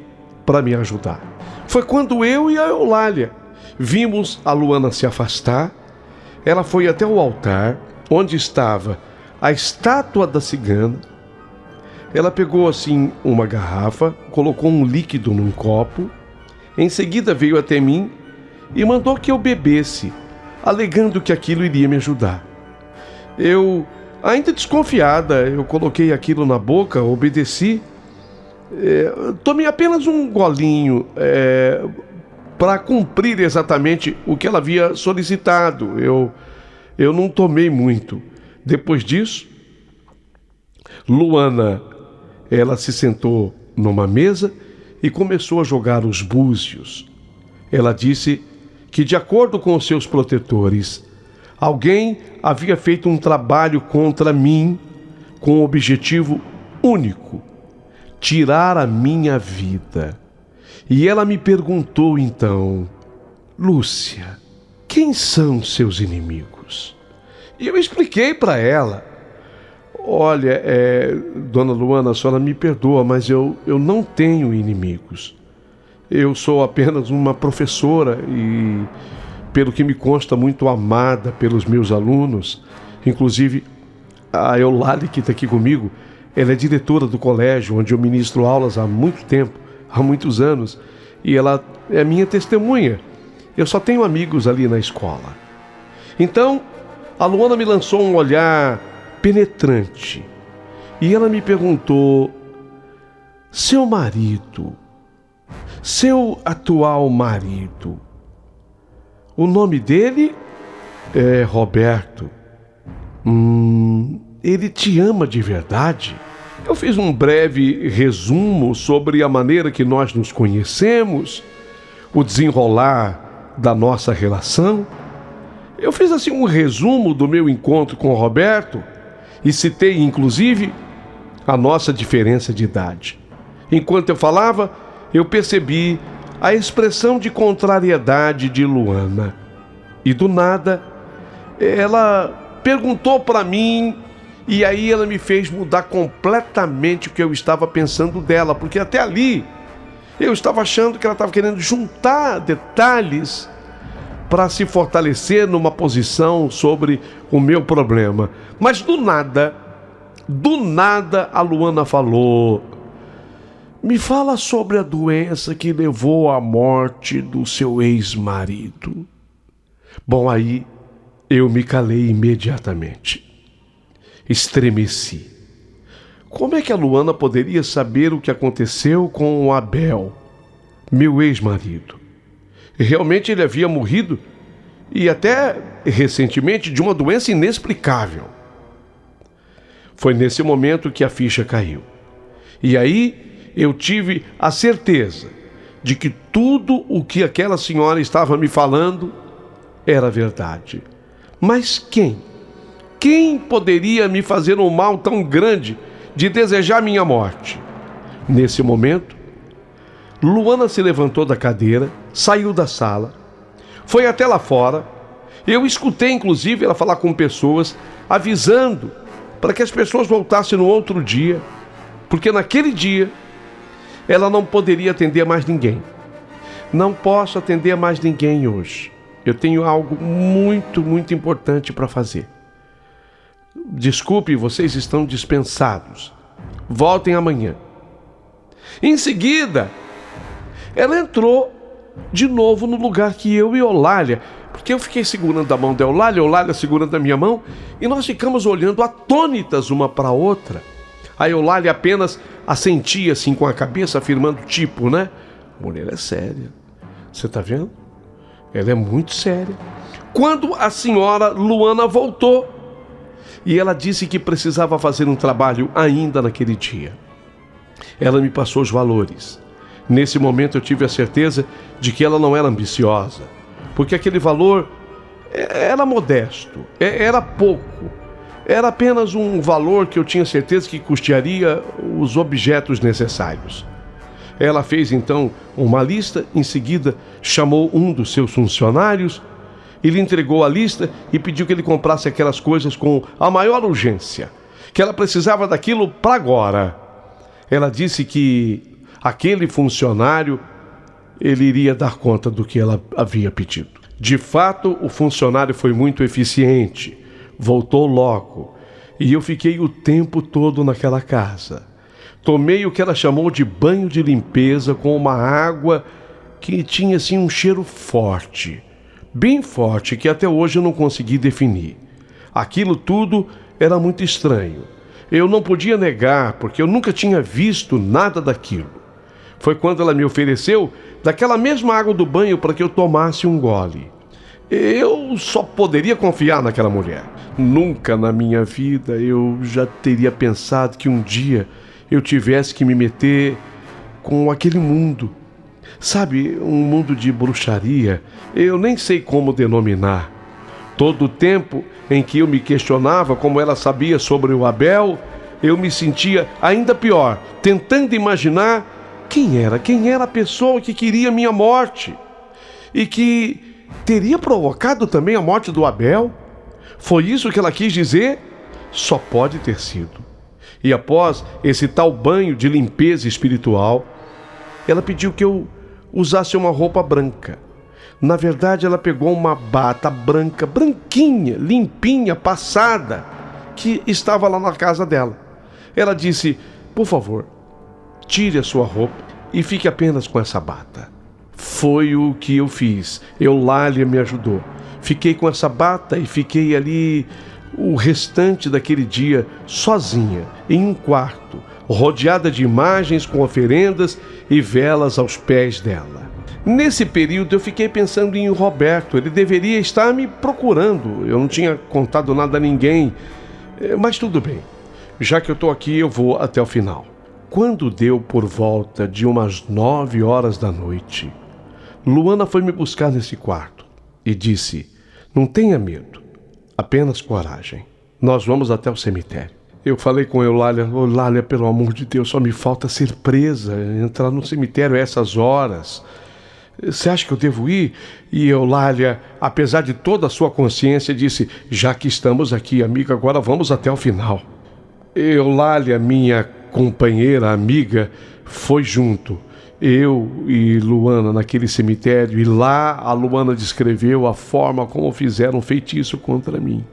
A: para me ajudar. Foi quando eu e a Eulália vimos a Luana se afastar. Ela foi até o altar, onde estava a estátua da cigana. Ela pegou assim uma garrafa, colocou um líquido num copo. Em seguida veio até mim e mandou que eu bebesse, alegando que aquilo iria me ajudar. Eu, ainda desconfiada, eu coloquei aquilo na boca, obedeci. Tomei apenas um golinho para cumprir exatamente o que ela havia solicitado. Eu não tomei muito. Depois disso, Luana, ela se sentou numa mesa e começou a jogar os búzios. Ela disse que, de acordo com os seus protetores, alguém havia feito um trabalho contra mim com o objetivo único: tirar a minha vida. E ela me perguntou então: Lúcia, quem são seus inimigos? E eu expliquei para ela: olha, dona Luana, a senhora me perdoa, mas eu não tenho inimigos. Eu sou apenas uma professora e, pelo que me consta, muito amada pelos meus alunos. Inclusive, a Eulália, que está aqui comigo, ela é diretora do colégio onde eu ministro aulas há muito tempo, há muitos anos, e ela é minha testemunha. Eu só tenho amigos ali na escola. Então, a Luana me lançou um olhar penetrante e ela me perguntou: seu marido, seu atual marido, o nome dele é Roberto. Ele te ama de verdade? Eu fiz um breve resumo sobre a maneira que nós nos conhecemos, o desenrolar da nossa relação. Eu fiz assim um resumo do meu encontro com o Roberto e citei inclusive a nossa diferença de idade. Enquanto eu falava, eu percebi a expressão de contrariedade de Luana. E do nada, ela perguntou para mim, e aí ela me fez mudar completamente o que eu estava pensando dela, porque até ali eu estava achando que ela estava querendo juntar detalhes para se fortalecer numa posição sobre o meu problema. Mas do nada a Luana falou: me fala sobre a doença que levou à morte do seu ex-marido. Bom, aí eu me calei imediatamente. Estremeci. Como é que a Luana poderia saber o que aconteceu com o Abel, meu ex-marido? Realmente ele havia morrido, e até recentemente, de uma doença inexplicável. Foi nesse momento que a ficha caiu. E aí eu tive a certeza de que tudo o que aquela senhora estava me falando era verdade. Mas quem? Quem poderia me fazer um mal tão grande de desejar minha morte? Nesse momento, Luana se levantou da cadeira, saiu da sala, foi até lá fora. Eu escutei, inclusive, ela falar com pessoas, avisando para que as pessoas voltassem no outro dia, porque naquele dia ela não poderia atender mais ninguém. Não posso atender mais ninguém hoje. Eu tenho algo muito, muito importante para fazer. Desculpe, vocês estão dispensados. Voltem amanhã. Em seguida, ela entrou de novo no lugar que eu e Eulália, porque eu fiquei segurando a mão da Eulália segurando a minha mão, e nós ficamos olhando atônitas uma para a outra. A Eulália apenas assentia assim com a cabeça, afirmando tipo, né? A mulher é séria. Você está vendo? Ela é muito séria. Quando a senhora Luana voltou, e ela disse que precisava fazer um trabalho ainda naquele dia. Ela me passou os valores. Nesse momento eu tive a certeza de que ela não era ambiciosa, porque aquele valor era modesto, era pouco. Era apenas um valor que eu tinha certeza que custearia os objetos necessários. Ela fez então uma lista, em seguida chamou um dos seus funcionários, ele entregou a lista e pediu que ele comprasse aquelas coisas com a maior urgência, que ela precisava daquilo para agora. Ela disse que aquele funcionário, ele iria dar conta do que ela havia pedido. De fato, o funcionário foi muito eficiente, voltou logo, e eu fiquei o tempo todo naquela casa. Tomei o que ela chamou de banho de limpeza com uma água que tinha assim um cheiro forte, bem forte, que até hoje eu não consegui definir. Aquilo tudo era muito estranho. Eu não podia negar, porque eu nunca tinha visto nada daquilo. Foi quando ela me ofereceu daquela mesma água do banho para que eu tomasse um gole. Eu só poderia confiar naquela mulher. Nunca na minha vida eu já teria pensado que um dia eu tivesse que me meter com aquele mundo. Sabe, um mundo de bruxaria, eu nem sei como denominar. Todo o tempo em que eu me questionava como ela sabia sobre o Abel, eu me sentia ainda pior, tentando imaginar quem era a pessoa que queria minha morte e que teria provocado também a morte do Abel. Foi isso que ela quis dizer? Só pode ter sido. E após esse tal banho de limpeza espiritual, ela pediu que eu usasse uma roupa branca. Na verdade, ela pegou uma bata branca, branquinha, limpinha, passada, que estava lá na casa dela. Ela disse: por favor, tire a sua roupa e fique apenas com essa bata. Foi o que eu fiz. Eulália me ajudou. Fiquei com essa bata e fiquei ali o restante daquele dia sozinha, em um quarto, rodeada de imagens com oferendas e velas aos pés dela. Nesse período eu fiquei pensando em Roberto. Ele deveria estar me procurando. Eu não tinha contado nada a ninguém. Mas tudo bem. Já que eu estou aqui, eu vou até o final. Quando deu por volta de umas 9 horas da noite, Luana foi me buscar nesse quarto e disse: não tenha medo, apenas coragem. Nós vamos até o cemitério. Eu falei com Eulália: Eulália, pelo amor de Deus, só me falta ser presa, entrar no cemitério a essas horas. Você acha que eu devo ir? E Eulália, apesar de toda a sua consciência, disse: já que estamos aqui, amiga, agora vamos até o final. Eulália, minha companheira, amiga, foi junto. eu e Luana naquele cemitério, e lá a Luana descreveu a forma como fizeram um feitiço contra mim.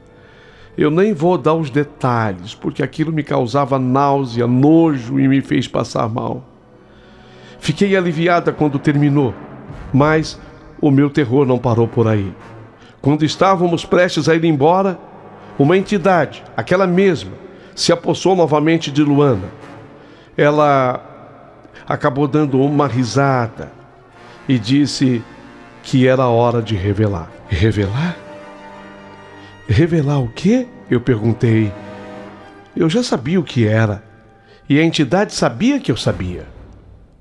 A: Eu nem vou dar os detalhes, porque aquilo me causava náusea, nojo e me fez passar mal. Fiquei aliviada quando terminou, mas o meu terror não parou por aí. Quando estávamos prestes a ir embora, uma entidade, aquela mesma, se apossou novamente de Luana. Ela acabou dando uma risada e disse que era hora de revelar. Revelar? Revelar o quê? Eu perguntei. Eu já sabia o que era, e a entidade sabia que eu sabia.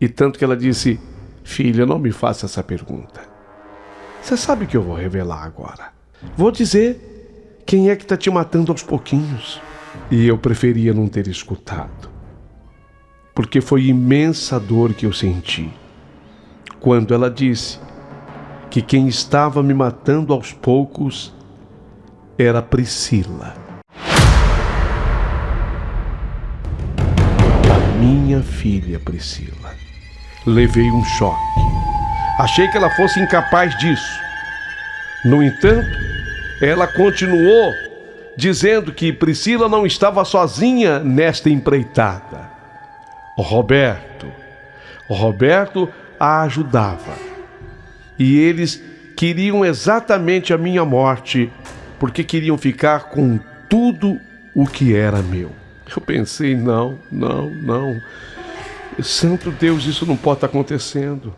A: E tanto que ela disse: filha, não me faça essa pergunta. Você sabe que eu vou revelar agora. Vou dizer quem é que está te matando aos pouquinhos. E eu preferia não ter escutado, porque foi imensa dor que eu senti quando ela disse que quem estava me matando aos poucos era Priscila, a minha filha Priscila. Levei um choque. Achei que ela fosse incapaz disso. No entanto, ela continuou dizendo que Priscila não estava sozinha nesta empreitada. O Roberto a ajudava. E eles queriam exatamente a minha morte, porque queriam ficar com tudo o que era meu. Eu pensei, não. Santo Deus, isso não pode estar acontecendo.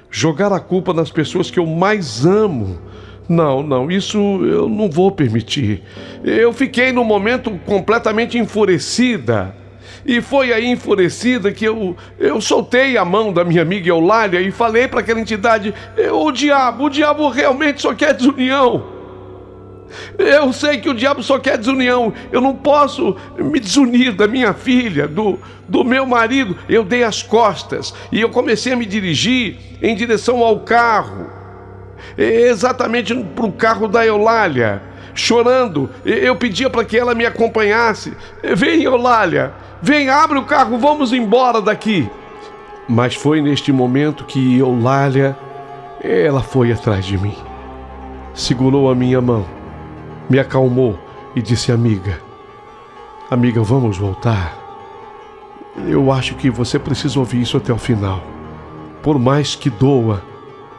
A: Jogar a culpa nas pessoas que eu mais amo. Não, isso eu não vou permitir. Eu fiquei no momento completamente enfurecida. E foi aí enfurecida que eu soltei a mão da minha amiga Eulália e falei para aquela entidade: o diabo realmente só quer desunião. Eu sei que o diabo só quer desunião. Eu não posso me desunir da minha filha, do meu marido. Eu dei as costas e eu comecei a me dirigir em direção ao carro, exatamente para o carro da Eulália, chorando. Eu pedia para que ela me acompanhasse. Vem, Eulália, vem, abre o carro, vamos embora daqui. Mas foi neste momento que Eulália, ela foi atrás de mim, segurou a minha mão, me acalmou e disse: amiga, vamos voltar. Eu acho que você precisa ouvir isso até o final. Por mais que doa,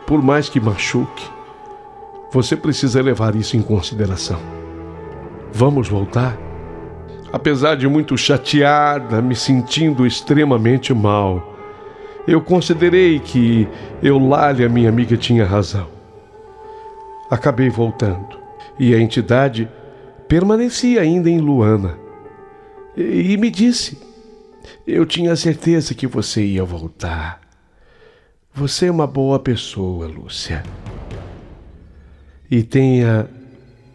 A: por mais que machuque, você precisa levar isso em consideração. Vamos voltar? Apesar de muito chateada, me sentindo extremamente mal, eu considerei que Eulália, minha amiga, tinha razão. Acabei voltando. E a entidade permanecia ainda em Luana. E me disse: eu tinha certeza que você ia voltar. Você é uma boa pessoa, Lúcia. E tenha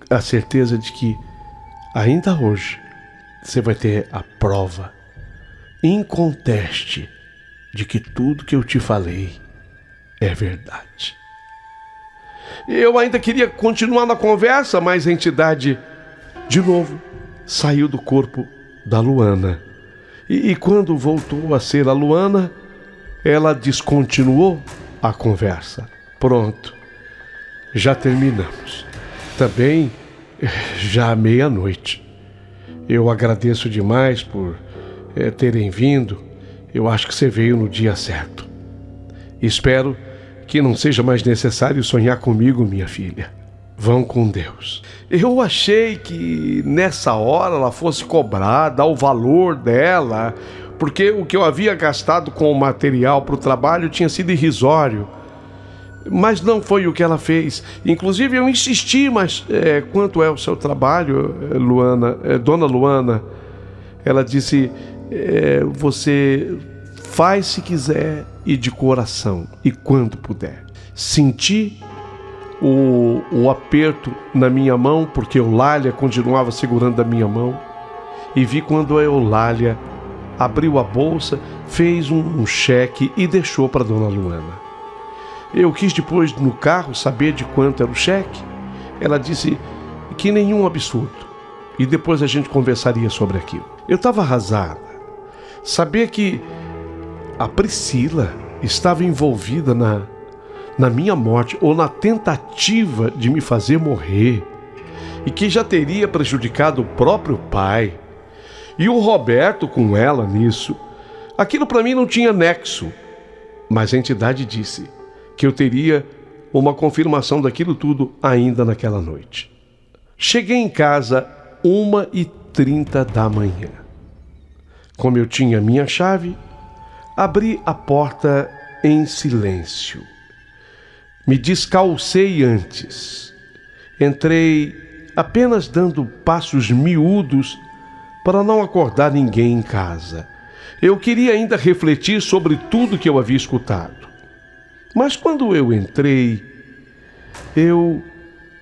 A: a certeza de que ainda hoje você vai ter a prova inconteste de que tudo que eu te falei é verdade. Eu ainda queria continuar na conversa, mas a entidade, de novo, saiu do corpo da Luana. E quando voltou a ser a Luana, ela descontinuou a conversa. Pronto, já terminamos. Também já à meia-noite. Eu agradeço demais por terem vindo. Eu acho que você veio no dia certo. Espero que não seja mais necessário sonhar comigo, minha filha. Vão com Deus. Eu achei que nessa hora ela fosse cobrar, dar o valor dela, porque o que eu havia gastado com o material para o trabalho tinha sido irrisório. Mas não foi o que ela fez. Inclusive eu insisti, mas quanto é o seu trabalho, Luana, dona Luana? Ela disse: você faz se quiser e de coração, e quando puder. Senti o aperto na minha mão, porque Eulália continuava segurando a minha mão, e vi quando a Eulália abriu a bolsa, fez um cheque e deixou para dona Luana. Eu quis depois no carro saber de quanto era o cheque. Ela disse que nenhum absurdo, e depois a gente conversaria sobre aquilo. Eu estava arrasada. Saber que a Priscila estava envolvida na minha morte ou na tentativa de me fazer morrer e que já teria prejudicado o próprio pai. E o Roberto com ela nisso. Aquilo para mim não tinha nexo, mas a entidade disse que eu teria uma confirmação daquilo tudo ainda naquela noite. Cheguei em casa 1h30 da manhã. Como eu tinha minha chave, abri a porta em silêncio. Me descalcei antes. Entrei apenas dando passos miúdos para não acordar ninguém em casa. Eu queria ainda refletir sobre tudo que eu havia escutado. Mas quando eu entrei, eu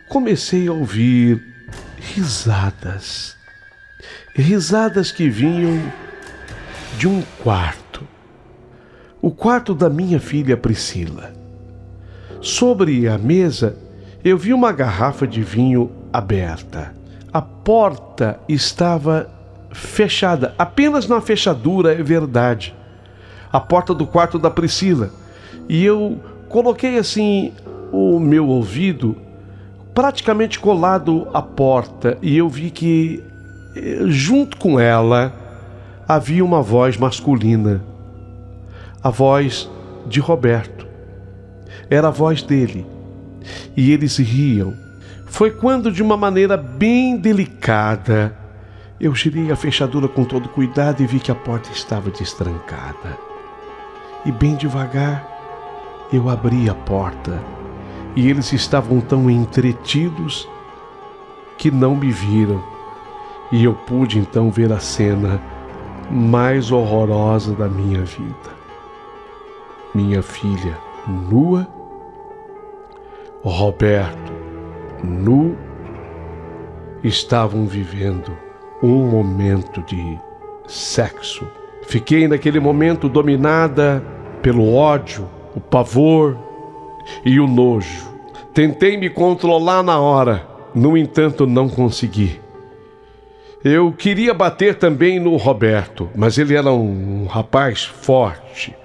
A: comecei a ouvir risadas. Risadas que vinham de um quarto. O quarto da minha filha Priscila. Sobre a mesa, eu vi uma garrafa de vinho aberta. A porta estava fechada, apenas na fechadura, é verdade. A porta do quarto da Priscila. E eu coloquei assim o meu ouvido praticamente colado à porta e eu vi que junto com ela havia uma voz masculina. A voz de Roberto. Era a voz dele. E eles riam. Foi quando, de uma maneira bem delicada, eu girei a fechadura com todo cuidado e vi que a porta estava destrancada. E bem devagar, eu abri a porta e eles estavam tão entretidos que não me viram. E eu pude então ver a cena mais horrorosa da minha vida. Minha filha nua, Roberto nu, estavam vivendo um momento de sexo. Fiquei naquele momento dominada pelo ódio, o pavor e o nojo. Tentei me controlar na hora, no entanto não consegui. Eu queria bater também no Roberto, mas ele era um rapaz forte.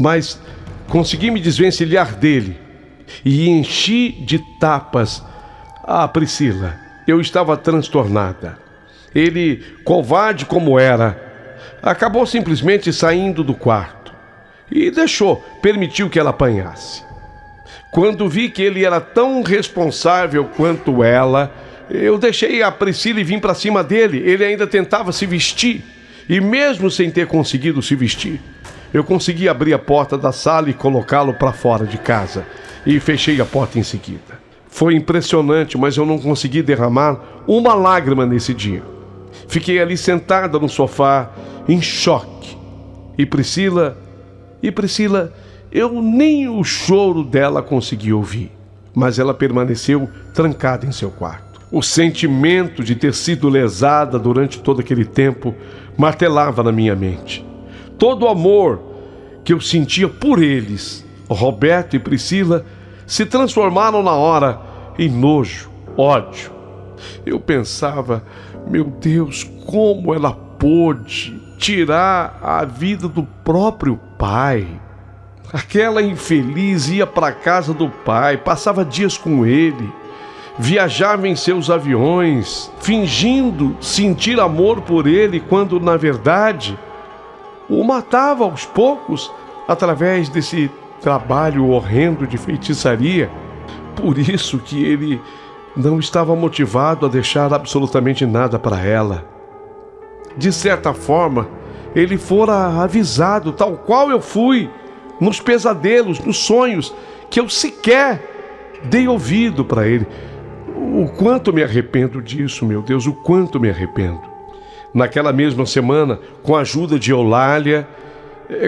A: Mas consegui me desvencilhar dele e enchi de tapas a Priscila. Eu estava transtornada. Ele, covarde como era, acabou simplesmente saindo do quarto e permitiu que ela apanhasse. Quando vi que ele era tão responsável quanto ela, eu deixei a Priscila e vim para cima dele. Ele ainda tentava se vestir e mesmo sem ter conseguido se vestir, eu consegui abrir a porta da sala e colocá-lo para fora de casa e fechei a porta em seguida. Foi impressionante, mas eu não consegui derramar uma lágrima nesse dia. Fiquei ali sentada no sofá, em choque. E Priscila, eu nem o choro dela consegui ouvir, mas ela permaneceu trancada em seu quarto. O sentimento de ter sido lesada durante todo aquele tempo martelava na minha mente. Todo o amor que eu sentia por eles, Roberto e Priscila, se transformaram na hora em nojo, ódio. Eu pensava, meu Deus, como ela pôde tirar a vida do próprio pai? Aquela infeliz ia para a casa do pai, passava dias com ele, viajava em seus aviões, fingindo sentir amor por ele, quando na verdade o matava aos poucos através desse trabalho horrendo de feitiçaria. Por isso que ele não estava motivado a deixar absolutamente nada para ela. De certa forma, ele fora avisado, tal qual eu fui, nos pesadelos, nos sonhos, que eu sequer dei ouvido para ele. O quanto me arrependo disso, meu Deus, o quanto me arrependo. Naquela mesma semana, com a ajuda de Eulália,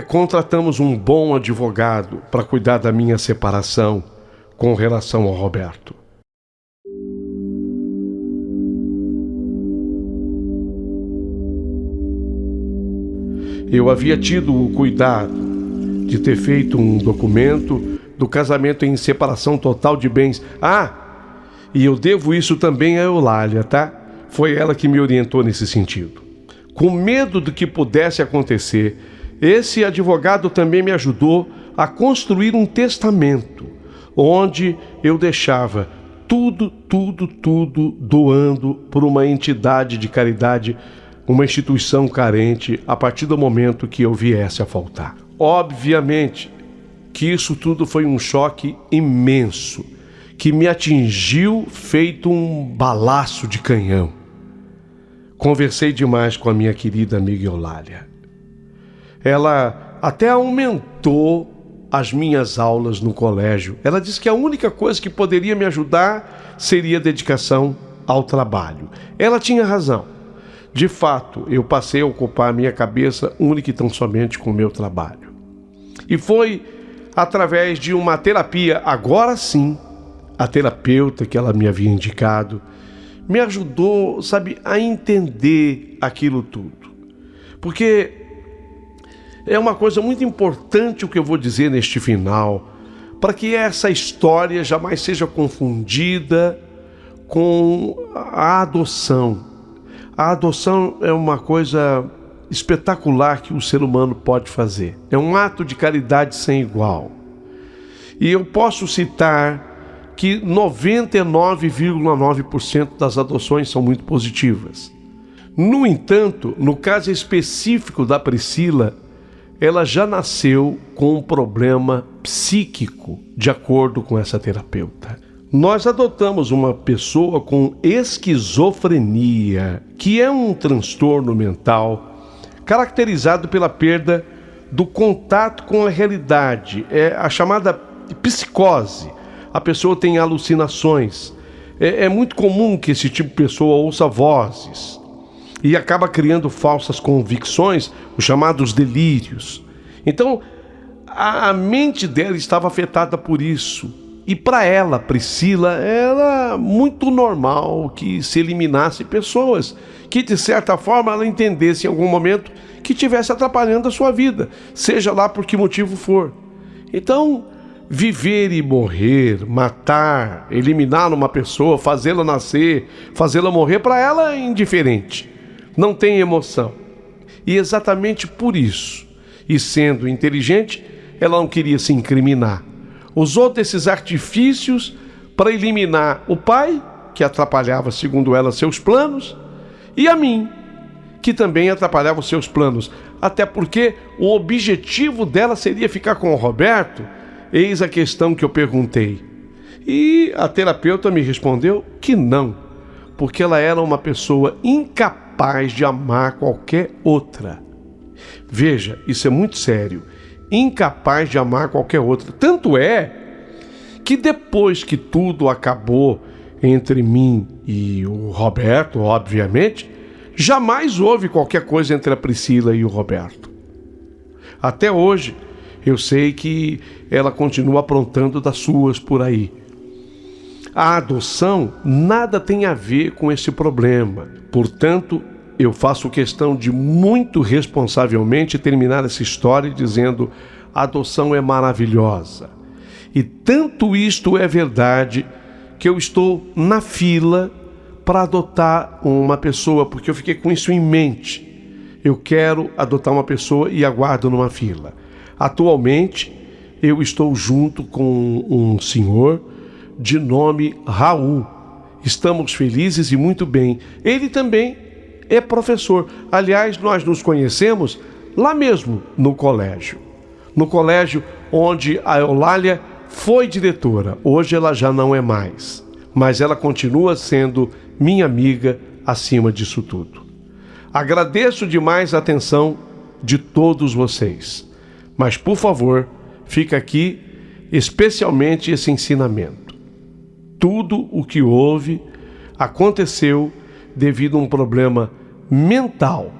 A: contratamos um bom advogado para cuidar da minha separação com relação ao Roberto. Eu havia tido o cuidado de ter feito um documento do casamento em separação total de bens. E eu devo isso também a Eulália, tá? Foi ela que me orientou nesse sentido. Com medo do que pudesse acontecer, Esse advogado também me ajudou a construir um testamento, onde eu deixava tudo doando por uma entidade de caridade, uma instituição carente, a partir do momento que eu viesse a faltar. Obviamente que isso tudo foi um choque imenso, que me atingiu feito um balaço de canhão. Conversei demais com a minha querida amiga Eulália. Ela até aumentou as minhas aulas no colégio. Ela disse que a única coisa que poderia me ajudar seria dedicação ao trabalho. Ela tinha razão. De fato, eu passei a ocupar a minha cabeça única e tão somente com o meu trabalho. E foi através de uma terapia, agora sim, a terapeuta que ela me havia indicado, me ajudou, a entender aquilo tudo. Porque é uma coisa muito importante o que eu vou dizer neste final, para que essa história jamais seja confundida com a adoção. A adoção é uma coisa espetacular que o ser humano pode fazer. É um ato de caridade sem igual. E eu posso citar que 99,9% das adoções são muito positivas. No entanto, no caso específico da Priscila, ela já nasceu com um problema psíquico, de acordo com essa terapeuta. Nós adotamos uma pessoa com esquizofrenia, que é um transtorno mental caracterizado pela perda do contato com a realidade. É a chamada psicose. A pessoa tem alucinações. É muito comum que esse tipo de pessoa ouça vozes e acaba criando falsas convicções, os chamados delírios. Então, a mente dela estava afetada por isso. E para ela, Priscila, era muito normal que se eliminasse pessoas que, de certa forma, ela entendesse em algum momento que estivesse atrapalhando a sua vida, seja lá por que motivo for. Então, viver e morrer, matar, eliminar uma pessoa, fazê-la nascer, fazê-la morrer, para ela é indiferente. Não tem emoção. E exatamente por isso, e sendo inteligente, ela não queria se incriminar. Usou desses artifícios para eliminar o pai, que atrapalhava, segundo ela, seus planos, e a mim, que também atrapalhava os seus planos. Até porque o objetivo dela seria ficar com o Roberto. Eis a questão que eu perguntei. E a terapeuta me respondeu que não, porque ela era uma pessoa incapaz de amar qualquer outra. Veja, isso é muito sério. Incapaz de amar qualquer outra. Tanto é que depois que tudo acabou entre mim e o Roberto, obviamente, jamais houve qualquer coisa entre a Priscila e o Roberto. Até hoje, eu sei que ela continua aprontando das suas por aí. A adoção nada tem a ver com esse problema. Portanto, eu faço questão de muito responsavelmente terminar essa história dizendo: a adoção é maravilhosa. E tanto isto é verdade que eu estou na fila para adotar uma pessoa, porque eu fiquei com isso em mente. Eu quero adotar uma pessoa e aguardo numa fila. Atualmente, eu estou junto com um senhor de nome Raul. Estamos felizes e muito bem. Ele também é professor. Aliás, nós nos conhecemos lá mesmo no colégio. No colégio onde a Eulália foi diretora. Hoje ela já não é mais. Mas ela continua sendo minha amiga acima disso tudo. Agradeço demais a atenção de todos vocês. Mas, por favor, fica aqui especialmente esse ensinamento. Tudo o que houve aconteceu devido a um problema mental.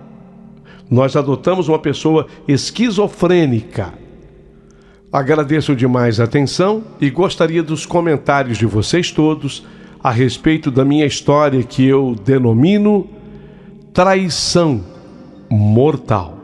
A: Nós adotamos uma pessoa esquizofrênica. Agradeço demais a atenção e gostaria dos comentários de vocês todos a respeito da minha história que eu denomino Traição Mortal.